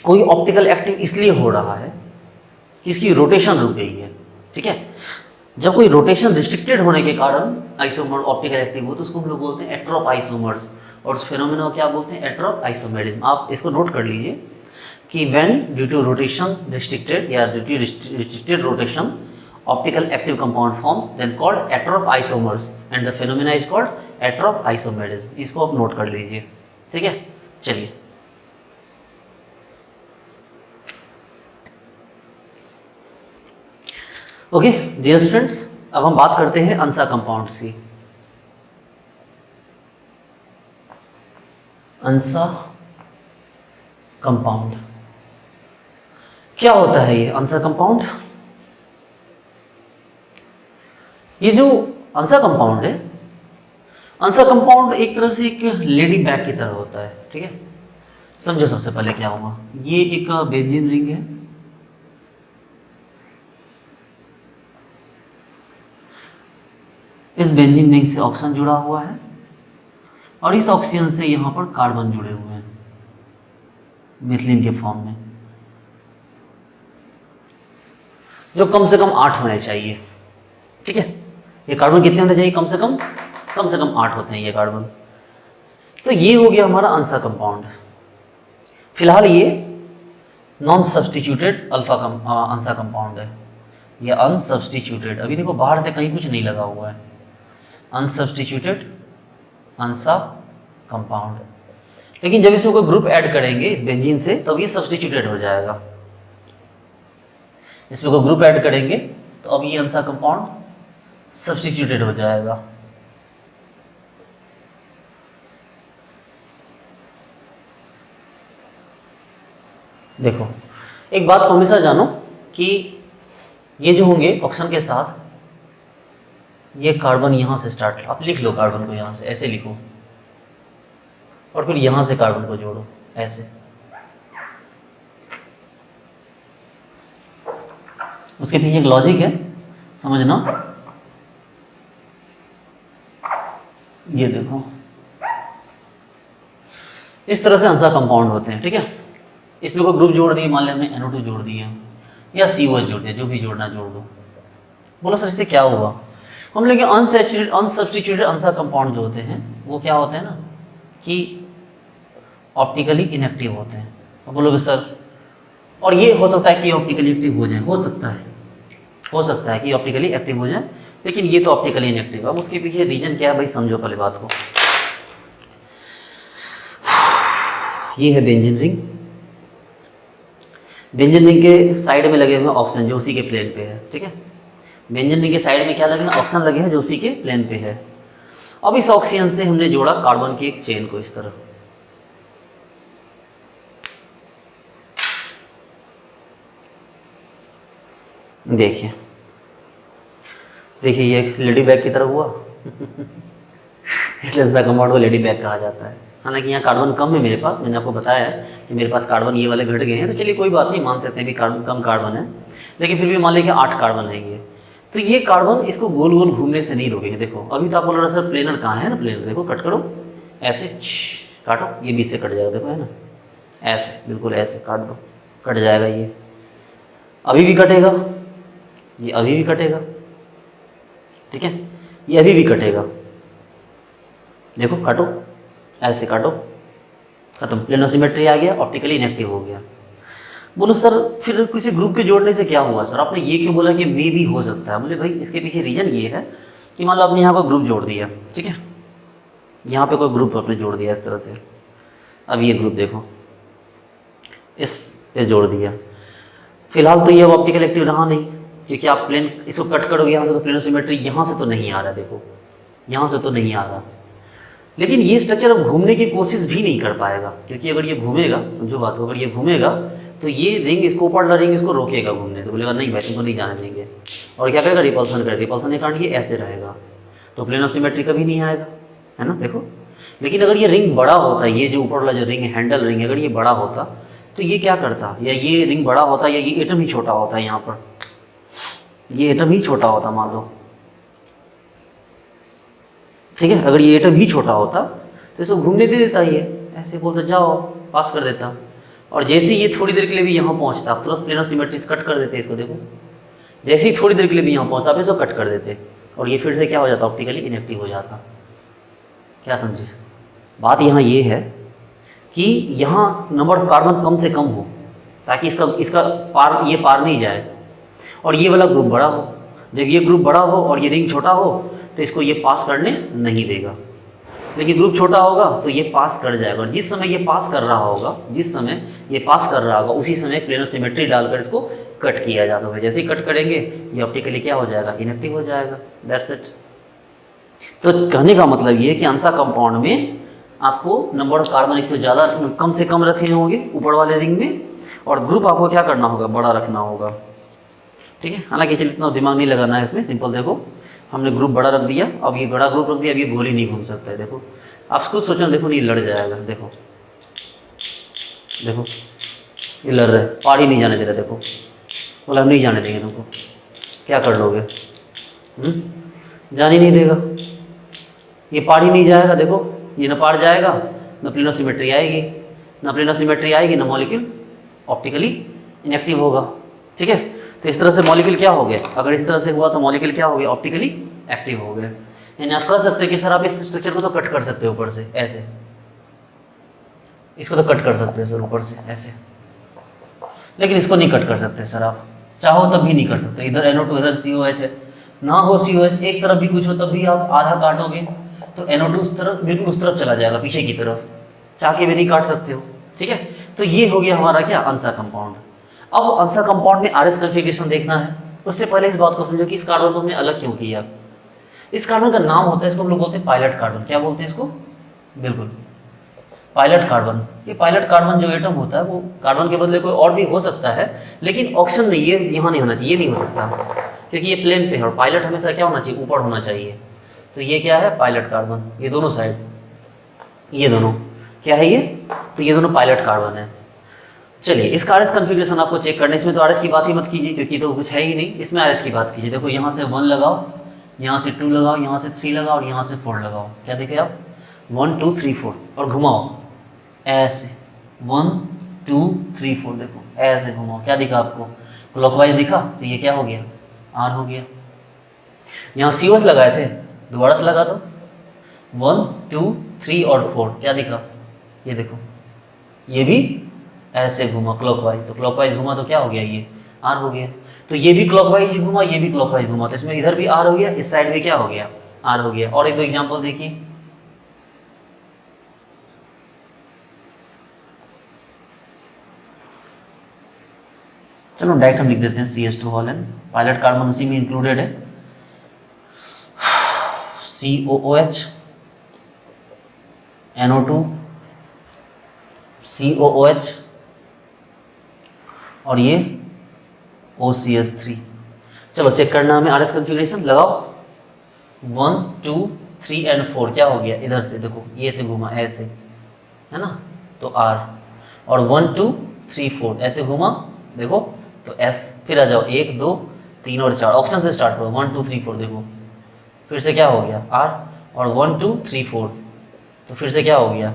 कोई ऑप्टिकल एक्टिव इसलिए हो रहा है कि इसकी रोटेशन रुक गई है, ठीक है। जब कोई रोटेशन रिस्ट्रिक्टेड होने के कारण आइसोमर ऑप्टिकल एक्टिव हो तो उसको हम लोग बोलते हैं एट्रोप आइसोमर्स, और उस फिनोमेना को क्या बोलते हैं, एट्रोप आइसोमेरिज्म। आप इसको नोट कर लीजिए कि when due to rotation restricted या due to restricted rotation optical active compound forms then called atropisomers and the phenomena is called atropisomerism. इसको आप नोट कर लीजिए, ठीक है। चलिए ओके डियर स्टूडेंट्स, अब हम बात करते हैं अंसा कंपाउंड की। अंसा कंपाउंड क्या होता है? ये अंसा कंपाउंड, ये जो अंसा कंपाउंड है, अंसा कंपाउंड एक तरह से एक लेडी बैग की तरह होता है, ठीक है। समझो सबसे पहले क्या होगा, ये एक बेंजीन रिंग है, इस बेंजीन रिंग से ऑक्सीजन जुड़ा हुआ है और इस ऑक्सीजन से यहाँ पर कार्बन जुड़े हुए हैं मिथिलीन के फॉर्म में, जो कम से कम 8 होने चाहिए, ठीक है। ये कार्बन कितने होने चाहिए? कम से कम 8 होते हैं ये कार्बन। तो ये हो गया हमारा अंसा कंपाउंड। फिलहाल ये नॉन सब्सटीट्यूटेड अंसा कंपाउंड है, ये अनसब्सटीट्यूटेड, अभी देखो बाहर से कहीं कुछ नहीं लगा हुआ है, अनसब्सटीट्यूटेड अंसा कंपाउंड। लेकिन जब इसमें कोई ग्रुप ऐड करेंगे इस बेंजीन से तब ये सब्सटीट्यूटेड हो जाएगा, इसमें कोई ग्रुप ऐड करेंगे तो अब ये अंसा कंपाउंड सब्सटीट्यूटेड हो जाएगा। देखो एक बात को हमेशा जानो कि ये जो होंगे ऑक्सीजन के साथ, ये कार्बन यहाँ से स्टार्ट, आप लिख लो कार्बन को यहाँ से ऐसे लिखो और फिर यहाँ से कार्बन को जोड़ो ऐसे, उसके पीछे एक लॉजिक है समझना। ये देखो इस तरह से अंसा कंपाउंड होते हैं, ठीक है। इसमें कोई ग्रुप जोड़ दिए, मान लिया हमने NO2 जोड़ दिया या COH जोड़ दिया, जो भी जोड़ना जोड़ दो। बोलो सर इससे क्या हुआ? हम लोग अनसब्स्टिट्यूटेड अंसा कंपाउंड जो होते हैं वो क्या होते हैं ना कि ऑप्टिकली इनएक्टिव होते हैं। अब बोलोगे सर, और ये हो सकता है कि ऑप्टिकली एक्टिव हो जाए, हो सकता है कि ऑप्टिकली एक्टिव हो जाए, लेकिन ये तो ऑप्टिकली इनएक्टिव। अब उसके पीछे रीजन क्या है भाई, समझो पहले बात को। ये है बेंजीन रिंग, बेंजीन रिंग के साइड में लगे हुए ऑक्सीजन जो उसी के प्लेन पे है, ठीक है। बेंजीन रिंग के साइड में क्या लगे ना, ऑक्सीजन लगे हैं जो उसी के प्लेन पे है। अब इस ऑक्सीजन से हमने जोड़ा कार्बन की एक चेन को इस तरह, देखिए ये लेडी बैग की तरह हुआ इसलिए अंसा कंपाउंड को लेडी बैग कहा जाता है। हालांकि यहाँ कार्बन कम है मेरे पास, मैंने आपको बताया है कि मेरे पास कार्बन ये वाले घट गए हैं, तो चलिए कोई बात नहीं, मान सकते हैं कि कार्बन कम कार्बन है, लेकिन फिर भी मान लीजिए 8 कार्बन है ये। तो ये कार्बन इसको गोल गोल घूमने से नहीं रोकेंगे। देखो अभी तो आप बोल रहे सर प्लेनर कहाँ है ना, प्लेनर देखो कट करो, ऐसे काटो, ये बीच से कट जाएगा, देखो है ना, ऐसे बिल्कुल ऐसे काट दो, कट जाएगा। ये अभी भी कटेगा, ये अभी भी कटेगा, ठीक है, ये अभी भी कटेगा, देखो काटो, ऐसे काटो, खत्म, प्लेनो सिमेट्री आ गया, ऑप्टिकली इनएक्टिव हो गया। बोलो सर फिर किसी ग्रुप के जोड़ने से क्या हुआ सर, आपने ये क्यों बोला कि मे भी हो सकता है? बोले भाई इसके पीछे रीजन ये है कि मान लो आपने यहाँ कोई ग्रुप जोड़ दिया, ठीक है, यहाँ पे कोई ग्रुप आपने जोड़ दिया इस तरह से, अब ये ग्रुप देखो इस पे जोड़ दिया, फिलहाल तो ये अब ऑप्टिकल एक्टिव रहा नहीं, क्योंकि आप प्लेन इसको कट करोगे यहाँ से तो प्लेनो सिमेट्री यहाँ से तो नहीं आ रहा, देखो यहाँ से तो नहीं आ रहा, लेकिन ये स्ट्रक्चर अब घूमने की कोशिश भी नहीं कर पाएगा, क्योंकि अगर ये घूमेगा, समझो बात को, अगर ये घूमेगा तो ये रिंग इसको ऊपर वाला रिंग इसको रोकेगा घूमने, तो बोलेगा नहीं भाई तुमको नहीं जाने देंगे, और क्या करेगा, रिपल्सन करेगा, रिपल्सन के कारण ये ऐसे रहेगा, तो प्लेनो सिमेट्री कभी नहीं आएगा, है ना, देखो। लेकिन अगर ये रिंग बड़ा होता, ये जो ऊपर वाला जो रिंग है, हैंडल रिंग, अगर ये बड़ा होता तो ये क्या करता, या ये रिंग बड़ा होता या ये एटम ही छोटा होता, यहाँ पर ये एटम ही छोटा होता मान लो, ठीक है, अगर ये एटम ही छोटा होता तो इसको घूमने दे देता, ये ऐसे बोलता जाओ पास कर देता, और जैसे ही ये थोड़ी देर के लिए भी यहाँ पहुँचता, आप तुरंत प्लेनर सिमेट्री कट कर देते इसको, देखो जैसे ही थोड़ी देर के लिए भी यहाँ पहुँचता आप इसको कट कर देते और ये फिर से क्या हो जाता, ऑप्टिकली इनएक्टिव हो जाता। क्या समझे? बात यहाँ ये है कि यहाँ नंबर ऑफ कार्बन कम से कम हो ताकि इसका ये पार नहीं जाए और ये वाला ग्रुप बड़ा हो। जब ये ग्रुप बड़ा हो और ये रिंग छोटा हो तो इसको ये पास करने नहीं देगा, लेकिन ग्रुप छोटा होगा तो ये पास कर जाएगा। और जिस समय ये पास कर रहा होगा, उसी समय प्लेनर सिमेट्री डालकर इसको कट किया जा सकता है। जैसे ही कट करेंगे ये ऑप्टिकली क्या हो जाएगा, इनएक्टिव हो जाएगा। That's it. तो कहने का मतलब ये है कि ANSA कंपाउंड में आपको नंबर ऑफ कार्बन एक तो ज़्यादा कम से कम रखे होंगे ऊपर वाले रिंग में, और ग्रुप आपको क्या करना होगा, बड़ा रखना होगा। ठीक है, हालांकि चलिए इतना दिमाग नहीं लगाना है इसमें, सिंपल देखो हमने ग्रुप बड़ा रख दिया, अब ये बड़ा ग्रुप रख दिया, अब ये गोली नहीं घूम सकता है। देखो आप खुद सोचो, देखो नहीं लड़ जाएगा, देखो देखो ये लड़ रहे, पार ही नहीं जाने दे रहे। देखो बोला हम नहीं जाने देंगे तुमको, क्या कर लोगे? जान ही नहीं देगा, ये पार ही नहीं जाएगा। देखो ये न पार जाएगा, न प्लेनर सिमेट्री आएगी, न मॉलिक्यूल ऑप्टिकली इनएक्टिव होगा। ठीक है, तो इस तरह से मॉलिक्यूल क्या हो गया, अगर इस तरह से हुआ तो मॉलिक्यूल क्या हो गया, ऑप्टिकली एक्टिव हो गया। यानी आप कह सकते हैं कि सर आप इस स्ट्रक्चर को तो कट कर सकते हो ऊपर से ऐसे, इसको तो कट कर सकते हैं सर ऊपर से ऐसे, लेकिन इसको नहीं कट कर सकते सर, आप चाहो तब भी नहीं कर सकते। इधर NO2 इधर COH है, ना हो COH एक तरफ भी कुछ हो तब भी आप आधा काटोगे तो NO2 उस तरफ बिल्कुल उस तरफ चला जाएगा, पीछे की तरफ, चाह के भी नहीं काट सकते हो। ठीक है, तो ये हो गया हमारा क्या, ANSA कंपाउंड। अब ANSA कंपाउंड में RS कन्फिग्रेशन देखना है। उससे पहले इस बात को समझो कि इस कार्बन को हमने अलग क्यों किया। इस कार्बन का नाम होता है, इसको हम लोग बोलते हैं पायलट कार्बन। क्या बोलते हैं इसको? बिल्कुल पायलट कार्बन। ये पायलट कार्बन जो एटम होता है वो कार्बन के बदले कोई और भी हो सकता है, लेकिन ऑप्शन नहीं, ये यहाँ नहीं होना चाहिए, ये नहीं हो सकता क्योंकि ये प्लेन पे है और पायलट हमेशा क्या होना चाहिए, ऊपर होना चाहिए। तो ये क्या है, पायलट कार्बन। ये दोनों साइड, ये दोनों क्या है ये, तो ये दोनों पायलट कार्बन है। चलिए इसका RS कन्फिग्रेशन आपको चेक करना है। इसमें तो RS की बात ही मत कीजिए क्योंकि तो कुछ है ही नहीं, इसमें RS की बात कीजिए। देखो यहाँ से 1 लगाओ, यहाँ से 2 लगाओ, यहाँ से 3 लगाओ और यहाँ से 4 लगाओ। क्या देखे आप, 1 2 3 4 और घुमाओ ऐसे, 1 2 3 4 देखो ऐसे घुमाओ, क्या दिखा आपको, क्लॉकवाइज दिखा, तो ये क्या हो गया, R हो गया। यहाँ COH लगाए थे, दोबारा से लगा दो, 1 2 3 और 4, क्या दिखा, ये देखो ये भी ऐसे घुमा क्लॉकवाइज, तो क्लॉकवाइज घुमा तो क्या हो गया, ये R हो गया। तो ये भी क्लॉकवाइज घुमा, ये भी क्लॉकवाइज घुमा, तो इसमें इधर भी R हो गया, इस साइड भी क्या हो गया, R हो गया। और एक दो एग्जांपल देखिए, चलो डायरेक्ट हम लिख देते हैं CH2 पायलट कार्बन उसी में इंक्लूडेड है। COOH NO2 COOH और ये OCH3। चलो चेक करना हमें RS कन्फिग्रेशन, लगाओ 1 2 3 एंड 4, क्या हो गया, इधर से देखो ये से घुमा ऐसे, है ना, तो R, और 1 2 3 4 ऐसे घुमा देखो तो S, फिर आ जाओ 1 2 3 और 4, ऑप्शन से स्टार्ट करो, 1 2 3 4 देखो, फिर से क्या हो गया R, और 1 2 3 4 तो फिर से क्या हो गया,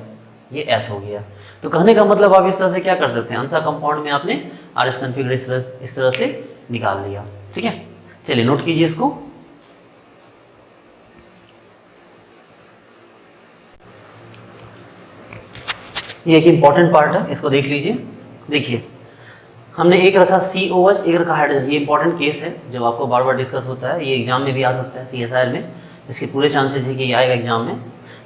ये S हो गया। तो कहने का मतलब आप इस तरह से क्या कर सकते हैं, ANSA कंपाउंड में आपने RS कन्फिग्रेशन इस तरह से निकाल लिया। ठीक है, चलिए नोट कीजिए इसको। ये एक इंपॉर्टेंट पार्ट है, इसको देख लीजिए। देखिए हमने एक रखा COH, एक रखा हाइड्रोजन। ये इंपॉर्टेंट केस है जब आपको बार बार डिस्कस होता है, ये एग्जाम में भी आ सकता है, CSIR में इसके पूरे चांसेस है कि ये आएगा एग्जाम में।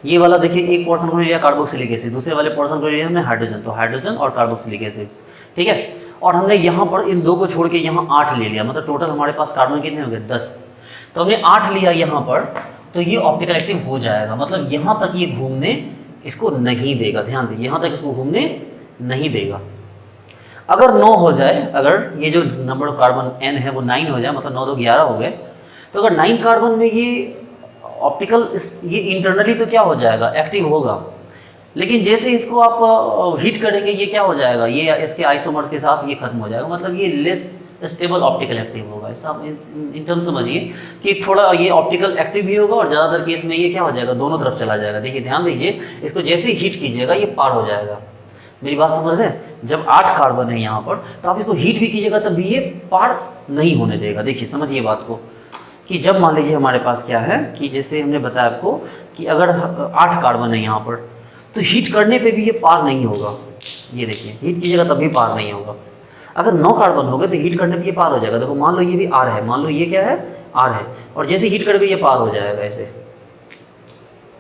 ये वाला देखिए, एक पोर्शन को लिया कार्बोक्सिलिक एसिड, दूसरे वाले पोर्शन को लिया हमने हाइड्रोजन, तो हाइड्रोजन और कार्बोक्सिलिक एसिड। ठीक है, और हमने यहाँ पर इन दो को छोड़ के यहाँ 8 ले लिया, मतलब टोटल हमारे पास कार्बन कितने हो गए, 10। तो हमने 8 लिया यहाँ पर, तो ये ऑप्टिकल एक्टिव हो जाएगा, मतलब यहाँ तक ये घूमने इसको नहीं देगा। ध्यान दें, यहाँ तक इसको घूमने नहीं देगा। अगर 9 हो जाए, अगर ये जो नंबर ऑफ कार्बन N है वो 9 हो जाए, मतलब 9 2 11 हो गए, तो अगर 9 कार्बन में ये ऑप्टिकल ये इंटरनली तो क्या हो जाएगा, एक्टिव होगा, लेकिन जैसे इसको आप हीट करेंगे ये क्या हो जाएगा, ये इसके आइसोमर्स के साथ ये खत्म हो जाएगा, मतलब ये लेस स्टेबल ऑप्टिकल एक्टिव होगा। इसका आप इन टर्म समझिए कि थोड़ा ये ऑप्टिकल एक्टिव भी होगा और ज़्यादातर केस में ये क्या हो जाएगा, दोनों तरफ चला जाएगा। देखिए ध्यान दीजिए, इसको जैसे ही हीट कीजिएगा ये पार हो जाएगा। मेरी बात समझ रहे हैं, जब 8 कार्बन है यहाँ पर, तो आप इसको हीट भी कीजिएगा तब भी ये पार नहीं होने देगा। देखिए समझिए बात को, कि जब मान लीजिए हमारे पास क्या है कि जैसे हमने बताया आपको कि अगर 8 कार्बन है यहाँ पर, तो हीट करने पे भी ये पार नहीं होगा। ये देखिए हीट कीजिएगा तब भी पार नहीं होगा। अगर 9 कार्बन हो गए तो हीट करने पे ये पार हो जाएगा। देखो मान लो ये भी R है, मान लो ये क्या है R है, और जैसे हीट करके ये पार हो जाएगा ऐसे।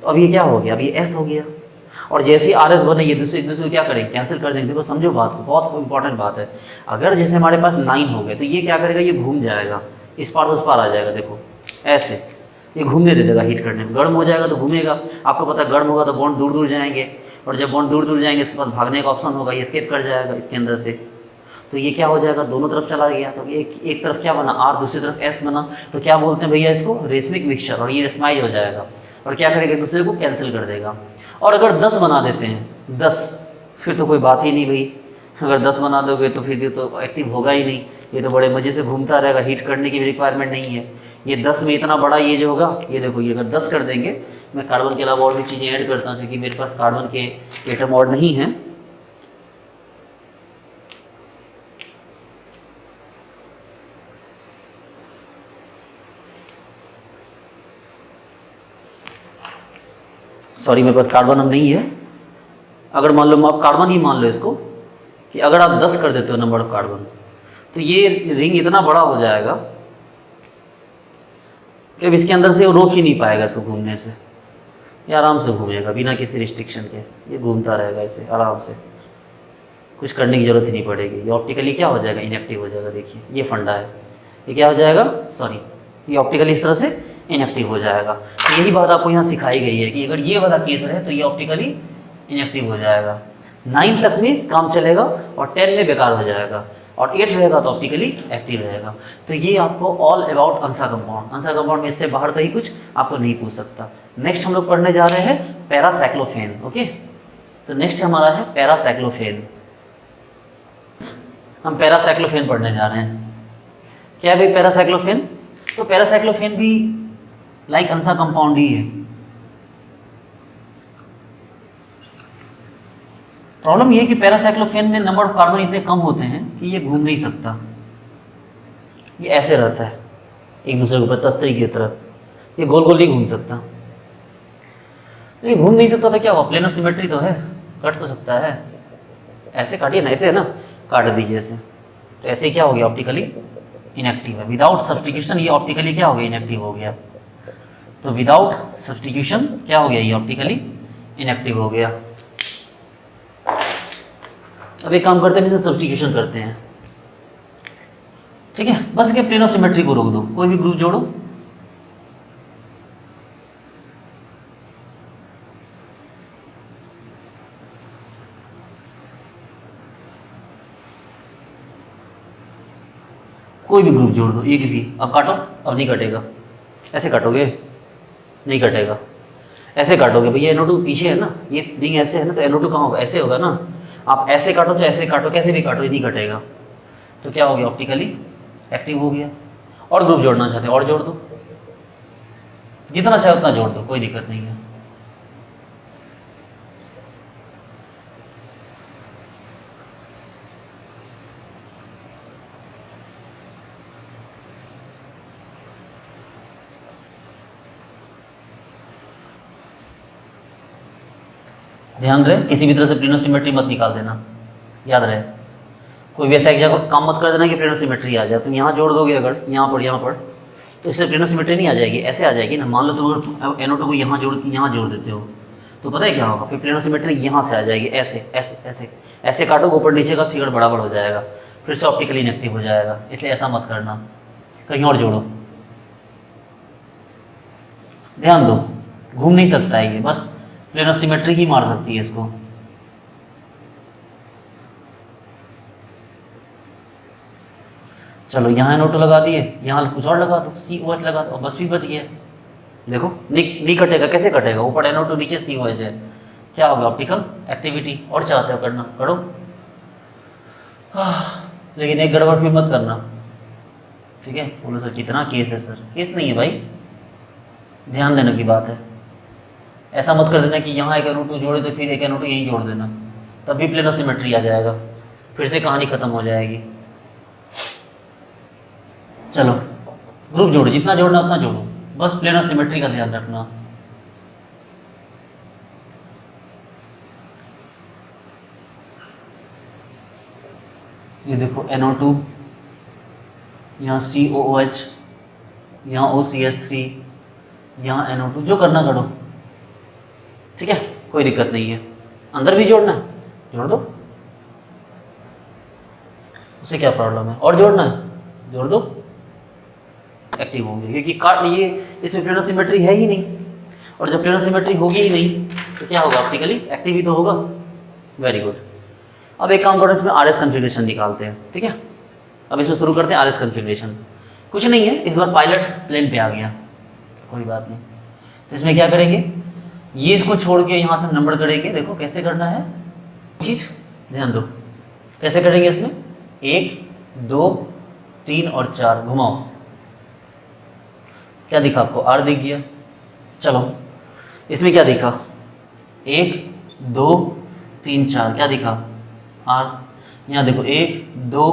तो अब ये क्या हो गया, अब ये S हो गया, और जैसे RS बने ये दूसरे एक दूसरे को क्या करेंगे, कैंसिल कर देंगे। देखो समझो बात को, बहुत इंपॉर्टेंट बात है। अगर जैसे हमारे पास 9 हो गए तो ये क्या करेगा, ये घूम जाएगा, इस पार से उस पार आ जाएगा। देखो ऐसे ये घूमने दे देगा, हीट करने में गर्म हो जाएगा तो घूमेगा। आपको पता है गर्म होगा तो बॉन्ड दूर दूर जाएंगे, और जब बॉन्ड दूर दूर जाएंगे इसके बाद भागने का ऑप्शन होगा, ये एस्केप कर जाएगा इसके अंदर से। तो ये क्या हो जाएगा, दोनों तरफ चला गया। तो एक तरफ क्या बना R, दूसरी तरफ S बना, तो क्या बोलते हैं भैया इसको, रेशमिक मिक्सचर, और ये रेशमाइज हो जाएगा और क्या करेगा, एक दूसरे को कैंसिल कर देगा। और अगर 10 बना देते हैं, 10, फिर तो कोई बात ही नहीं भाई। अगर 10 बना दोगे तो फिर ये तो एक्टिव होगा ही नहीं, ये तो बड़े मज़े से घूमता रहेगा, हीट करने की भी रिक्वायरमेंट नहीं है। ये 10 में इतना बड़ा ये जो होगा, ये देखो ये अगर 10 कर देंगे, मैं कार्बन के अलावा और भी चीज़ें ऐड करता हूँ क्योंकि मेरे पास कार्बन के एटम और नहीं हैं। सॉरी मेरे पास कार्बन हम नहीं है। अगर मान लो आप कार्बन ही मान लो इसको, कि अगर आप 10 कर देते हो नंबर ऑफ कार्बन, तो ये रिंग इतना बड़ा हो जाएगा कि अब इसके अंदर से वो रोक ही नहीं पाएगा इसको घूमने से। ये आराम से घूमेगा बिना किसी रिस्ट्रिक्शन के, ये घूमता रहेगा ऐसे आराम से, कुछ करने की ज़रूरत ही नहीं पड़ेगी। ये ऑप्टिकली क्या हो जाएगा, इनएक्टिव हो जाएगा। देखिए ये फंडा है, ये क्या हो जाएगा, सॉरी ये ऑप्टिकली इस तरह से इनएक्टिव हो जाएगा। तो यही बात आपको यहाँ सिखाई गई है कि अगर ये वाला केस है तो ये ऑप्टिकली इनएक्टिव हो जाएगा। 9 तक में काम चलेगा और 10 में बेकार हो जाएगा, और 8 रहेगा तो ऑप्टिकली एक्टिव रहेगा। तो ये आपको ऑल अबाउट अंसा कंपाउंड। अंसा कंपाउंड में इससे बाहर कहीं कुछ आपको नहीं पूछ सकता। नेक्स्ट हम लोग पढ़ने जा रहे हैं पैरासाइक्लोफेन। ओके, तो नेक्स्ट हमारा है पैरासाइक्लोफेन। हम पैरासाइक्लोफेन पढ़ने जा रहे हैं। क्या है भाई पैरासाइक्लोफेन, तो पैरासाइक्लोफेन भी लाइक अंसा कंपाउंड ही है। प्रॉब्लम ये है कि पैरासाइक्लोफेन में नंबर ऑफ कार्बन इतने कम होते हैं कि ये घूम नहीं सकता, ये ऐसे रहता है एक दूसरे के ऊपर तस्तरी की तरफ, ये गोल गोल नहीं घूम सकता। ये घूम नहीं सकता तो क्या हुआ, प्लेन ऑफ सिमेट्री तो है, कट तो सकता है। ऐसे काटिए ना, ऐसे है ना, काट दीजिए ऐसे, तो ऐसे क्या हो गया, ऑप्टिकली इनएक्टिव है। विदाउट सब्सटीट्यूशन ये ऑप्टिकली क्या हो गया, इनएक्टिव हो गया। तो विदाउट सब्सटीट्यूशन क्या हो गया, ये ऑप्टिकली इनएक्टिव हो गया। अब एक काम करते हैं, इसे सब्सटीट्यूशन करते हैं, ठीक है। बस के प्लेन ऑफ सिमेट्री को रोक दो, कोई भी ग्रुप जोड़ो, कोई भी ग्रुप जोड़ दो, एक भी। अब काटो, अब नहीं कटेगा, ऐसे काटोगे नहीं कटेगा, ऐसे काटोगे भैया। NO2 पीछे है ना, ये रिंग ऐसे है ना, तो NO2 कहाँ होगा, ऐसे होगा ना। आप ऐसे काटो चाहे ऐसे काटो, कैसे भी काटो, ये नहीं कटेगा। तो क्या हो गया, ऑप्टिकली एक्टिव हो गया। और ग्रुप जोड़ना चाहते हो और जोड़ दो, जितना चाहे उतना जोड़ दो, कोई दिक्कत नहीं है। ध्यान रहे, किसी भी तरह से प्लेन ऑफ सिमेट्री मत निकाल देना, याद रहे। कोई भी ऐसा एक जगह काम मत कर देना कि प्लेन ऑफ सिमेट्री आ जाए। तुम यहाँ जोड़ दोगे अगर यहाँ पर, तो इससे प्लेन ऑफ सिमेट्री नहीं आ जाएगी, ऐसे आ जाएगी ना। मान लो तुम अगर NO2 को यहाँ जोड़ देते हो, तो पता है क्या होगा, फिर प्लेन ऑफ सिमेट्री यहाँ से आ जाएगी, ऐसे ऐसे ऐसे ऐसे काटोगे, ऊपर नीचे का फिगर बराबर हो जाएगा, फिर से ऑप्टिकली इनएक्टिव हो जाएगा। इसलिए ऐसा मत करना, कहीं और जोड़ो। ध्यान दो, घूम नहीं सकता है ये, बस प्लेन ऑफ सिमेट्री ही मार सकती है इसको। चलो यहाँ NO2 लगा दिए, यहाँ कुछ और लगा दो, COH लगा दो, बस भी बच गया। देखो नहीं कटेगा, कैसे कटेगा, ऊपर NO2 नीचे COH है, क्या होगा, ऑप्टिकल एक्टिविटी। और चाहते हो करना करो, लेकिन एक गड़बड़ भी मत करना, ठीक है। बोलो सर कितना केस है, सर केस नहीं है भाई, ध्यान देने की बात है। ऐसा मत कर देना कि यहाँ एक NO2 जोड़े तो फिर एक NO2 यहीं जोड़ देना, तब भी प्लेन ऑफ सिमेट्री आ जाएगा। फिर से कहानी खत्म हो जाएगी। चलो ग्रुप जोड़ो, जितना जोड़ना उतना जोड़ो, बस प्लेनर सिमेट्री का ध्यान रखना। ये देखो NO2, यहाँ COOH, यहाँ OCH3, यहाँ NO2, जो करना करो, ठीक है, कोई दिक्कत नहीं है। अंदर भी जोड़ना है, जोड़ दो, उसे क्या प्रॉब्लम है, और जोड़ना है जोड़ दो, एक्टिव होंगे, क्योंकि काट ये इसमें प्लेनर सिमेट्री है ही नहीं, और जब प्लेनर सिमेट्री होगी ही नहीं तो क्या होगा, ऑप्टिकली एक्टिव ही तो होगा। Very good. अब एक काम करो, इसमें RS कन्फिग्रेशन निकालते हैं, ठीक है। अब इसमें शुरू करते हैं RS कन्फिग्रेशन। कुछ नहीं है, इस बार पायलट प्लेन पे आ गया, कोई बात नहीं। तो इसमें क्या करेंगे, ये इसको छोड़ के यहाँ से नंबर करेंगे। देखो कैसे करना है चीज़, ध्यान दो कैसे करेंगे। इसमें 1 2 3 और 4 घुमाओ, क्या दिखा आपको, R दिख गया। चलो इसमें क्या दिखा, 1 2 3 4, क्या दिखा, R। यहाँ देखो 1 2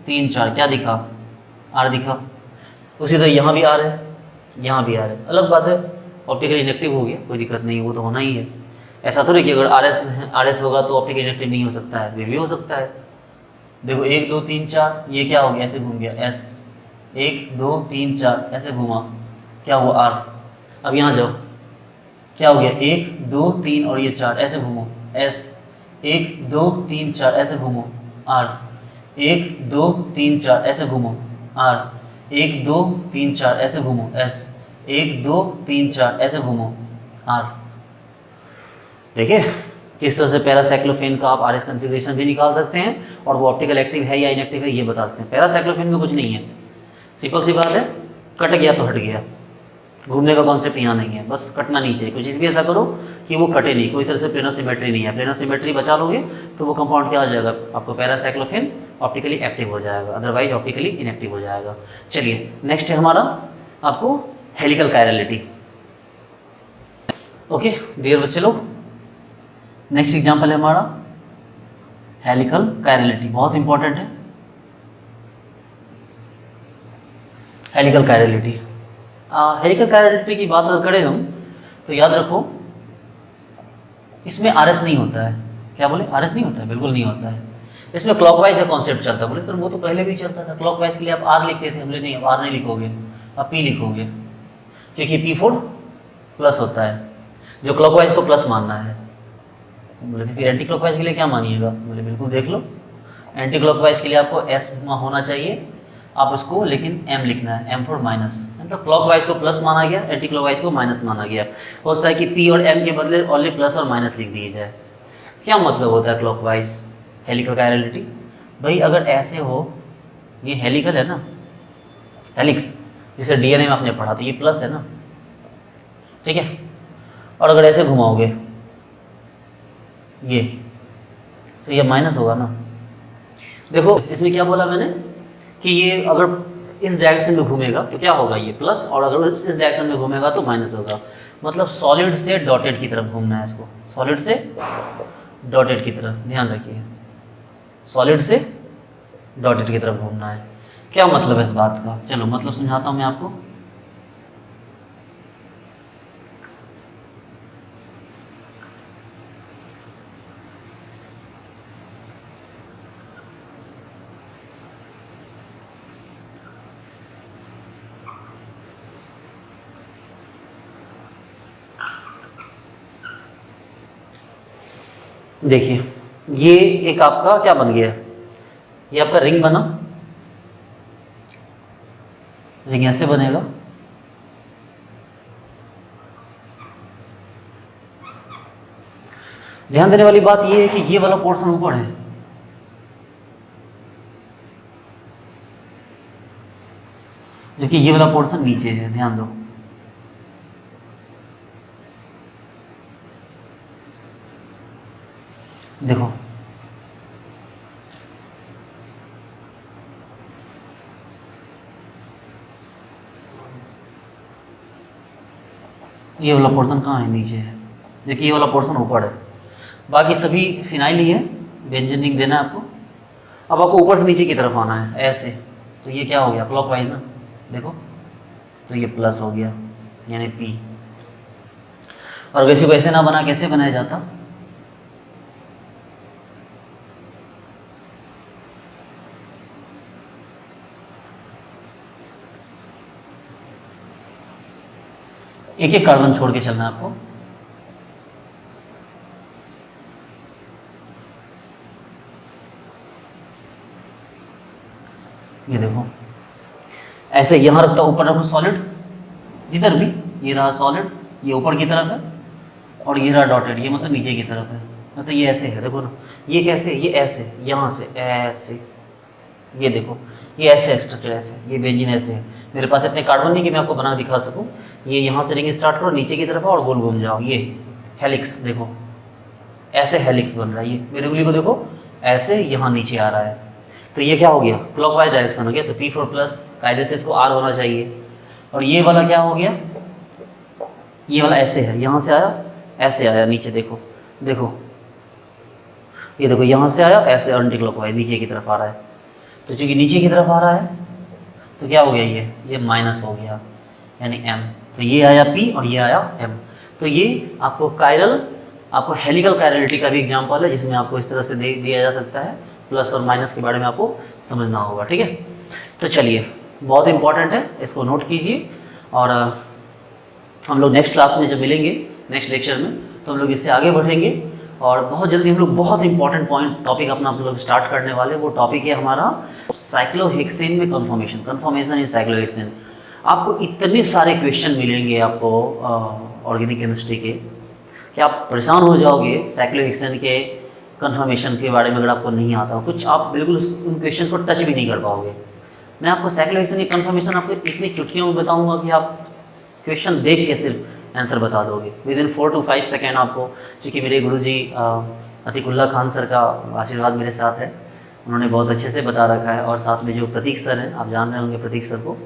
3 4, क्या दिखा, R दिखा। उसी तरह यहाँ भी R है, यहाँ भी R है। अलग बात है ऑप्टिकल इनेक्टिव हो गया, कोई दिक्कत नहीं, वो तो होना ही है। ऐसा थोड़ी कि अगर RS होगा तो ऑप्टिकल इनेक्टिव नहीं हो सकता है, वे भी हो सकता है। देखो 1 2 3 4, ये क्या हो गया, ऐसे घूम गया S। 1 2 3 4 ऐसे घूमा, क्या हुआ, R। अब यहाँ जाओ, क्या हो गया, 1 2 3 और ये 4 ऐसे घूमो, S। 1 2 3 4 ऐसे घूमो, R। 1 2 3 4 ऐसे घूमो, R। 1 2 3 4 ऐसे घूमो, S। 1 2 3 4 ऐसे घूमो, R। देखिए किस तरह से पैरासाइक्लोफेन का आप RS कन्फिग्रेशन भी निकाल सकते हैं, और वो ऑप्टिकल एक्टिव है या इनएक्टिव है ये बता सकते हैं। पैरासाइक्लोफेन में कुछ नहीं है, सिंपल सी बात है, कट गया तो हट गया, घूमने का कॉन्सेप्ट यहाँ नहीं है, बस कटना नहीं चाहिए। कुछ भी ऐसा करो कि वो कटे नहीं, कोई तरह से प्लेनर सिमेट्री नहीं है। प्लेनर सिमेट्री बचा लोगे तो वो कंपाउंड क्या हो जाएगा, आपको पैरासाइक्लोफेन ऑप्टिकली एक्टिव हो जाएगा, अदरवाइज ऑप्टिकली इनएक्टिव हो जाएगा। चलिए नेक्स्ट है हमारा आपको हेलिकल कायरलिटी। ओके डियर बच्चे लोग, नेक्स्ट एग्जाम्पल है हमारा हेलिकल कायरलिटी, बहुत इंपॉर्टेंट है हेलिकल कायरलिटी। हेलिकल कायरलिटी की बात अगर करें हम तो याद रखो इसमें RS नहीं होता है। क्या बोले, RS नहीं होता है, बिल्कुल नहीं होता है। इसमें क्लॉकवाइज का कॉन्सेप्ट चलता है। बोले सर वो तो पहले भी चलता था, क्लॉकवाइज के लिए आप R लिखते थे। हमने नहीं, अब R नहीं लिखोगे, आप P लिखोगे, क्योंकि P4 प्लस होता है, जो क्लॉकवाइज को प्लस मानना है। बोले फिर एंटी क्लॉकवाइज के लिए क्या मानिएगा, बोले बिल्कुल देख लो, एंटी क्लॉकवाइज के लिए आपको S होना चाहिए, आप उसको लेकिन M लिखना है, M फॉर माइनस। मतलब क्लॉकवाइज को प्लस माना गया, एंटी क्लॉकवाइज को माइनस माना गया। हो सकता है कि P और M के बदले ओनली प्लस और माइनस लिख दिए जाए। क्या मतलब होता है क्लॉकवाइज हेलिकल कायरलिटी, भाई अगर ऐसे हो, ये हेलिकल है ना, हेलिक्स जिसे DNA में आपने पढ़ा, तो ये प्लस है ना, ठीक है। और अगर ऐसे घुमाओगे ये, तो ये माइनस होगा ना। देखो इसमें क्या बोला मैंने कि ये अगर इस डायरेक्शन में घूमेगा तो क्या होगा, ये प्लस, और अगर इस डायरेक्शन में घूमेगा तो माइनस होगा। मतलब सॉलिड से डॉटेड की तरफ घूमना है इसको, सॉलिड से डॉटेड की तरफ, ध्यान रखिए, सॉलिड से डॉटेड की तरफ घूमना है। क्या मतलब है इस बात का, चलो मतलब समझाता हूँ मैं आपको। देखिए ये एक आपका क्या बन गया, ये आपका रिंग बना, रिंग ऐसे बनेगा, ध्यान देने वाली बात ये है कि ये वाला पोर्शन ऊपर है, जबकि ये वाला पोर्शन नीचे है। ध्यान दो, देखो ये वाला पोर्शन कहाँ है, नीचे है, जबकि ये वाला पोर्शन ऊपर है। बाकी सभी फिनाइल ही है, बेंजीन रिंग देना है आपको। अब आपको ऊपर से नीचे की तरफ आना है ऐसे, तो ये क्या हो गया क्लॉकवाइज ना, देखो तो ये प्लस हो गया यानी P। और अगर इसी को ऐसे ना बना कैसे बनाया जाता, एक एक कार्बन छोड़ के चलना है आपको। ये देखो ऐसे यहां रखता, ऊपर रखो सॉलिड, जिधर भी ये रहा सॉलिड, ये ऊपर की तरफ है और ये रहा डॉटेड, ये मतलब नीचे की तरफ है, मतलब ये ऐसे है, देखो ना ये कैसे, ये ऐसे यहाँ से ऐसे, ये देखो ये ऐसे स्ट्रक्चर ऐसे, ये बेंजीन ऐसे है। मेरे पास इतने कार्बन नहीं कि मैं आपको बना दिखा सकूं। ये यहाँ से रिंग स्टार्ट करो, नीचे की तरफ और गोल घूम जाओ, ये हेलिक्स देखो ऐसे हेलिक्स बन रहा है, ये मेरे उंगली को देखो ऐसे यहाँ नीचे आ रहा है, तो ये क्या हो गया क्लॉकवाइज डायरेक्शन हो गया। तो P4 प्लस कायदे से इसको R होना चाहिए। और ये वाला क्या हो गया, ये वाला ऐसे है, यहाँ से आया ऐसे आया नीचे, देखो देखो ये देखो यहाँ से आया ऐसे एंटी क्लॉकवाइज नीचे की तरफ आ रहा है। तो चूंकि नीचे की तरफ आ रहा है तो क्या हो गया, ये माइनस हो गया यानी M। तो ये आया P और ये आया M। तो ये आपको कायरल, आपको हेलिकल कायरलिटी का भी एग्जाम्पल है, जिसमें आपको इस तरह से दे दिया जा सकता है, प्लस और माइनस के बारे में आपको समझना होगा, ठीक है। तो चलिए बहुत इंपॉर्टेंट है, इसको नोट कीजिए। और हम लोग नेक्स्ट क्लास में जब मिलेंगे, नेक्स्ट लेक्चर में, तो हम लोग इससे आगे बढ़ेंगे और बहुत जल्दी हम लोग बहुत इंपॉर्टेंट पॉइंट टॉपिक अपना हम लोग स्टार्ट करने वाले। वो टॉपिक है हमारा साइक्लोहेक्सेन में कन्फॉर्मेशन इन साइक्लोहेक्सेन। आपको इतने सारे क्वेश्चन मिलेंगे आपको ऑर्गेनिक केमिस्ट्री के कि आप परेशान हो जाओगे साइक्लोहेक्सेन के कन्फर्मेशन के बारे में। अगर आपको नहीं आता कुछ, आप बिल्कुल उन क्वेश्चन को टच भी नहीं कर पाओगे। मैं आपको साइक्लोहेक्सेन की कन्फर्मेशन आपको इतनी चुटकियों में बताऊंगा कि आप क्वेश्चन देख के सिर्फ आंसर बता दोगे विदिन 4 to 5 सेकेंड आपको। क्योंकि मेरे गुरुजी अतीकुल्ला खान सर का आशीर्वाद मेरे साथ है, उन्होंने बहुत अच्छे से बता रखा है। और साथ में जो प्रतीक सर हैं, आप जान रहे होंगे प्रतीक सर को,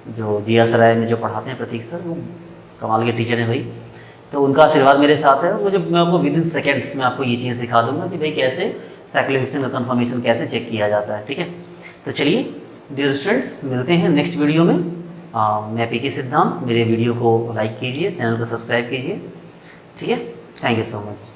जो जिया सराय में जो पढ़ाते हैं प्रतीक सर, वो कमाल के टीचर हैं भाई। तो उनका आशीर्वाद मेरे साथ है। मुझे, मैं आपको विदिन सेकेंड्स में आपको ये चीज़ सिखा दूंगा कि भाई कैसे साइक्लोहेक्सेन का कन्फर्मेशन कैसे चेक किया जाता है, ठीक है। तो चलिए डियर स्टूडेंट्स, मिलते हैं नेक्स्ट वीडियो में। मैं पीके सिद्धांत, मेरे वीडियो को लाइक कीजिए, चैनल को सब्सक्राइब कीजिए, ठीक है। Thank you so much.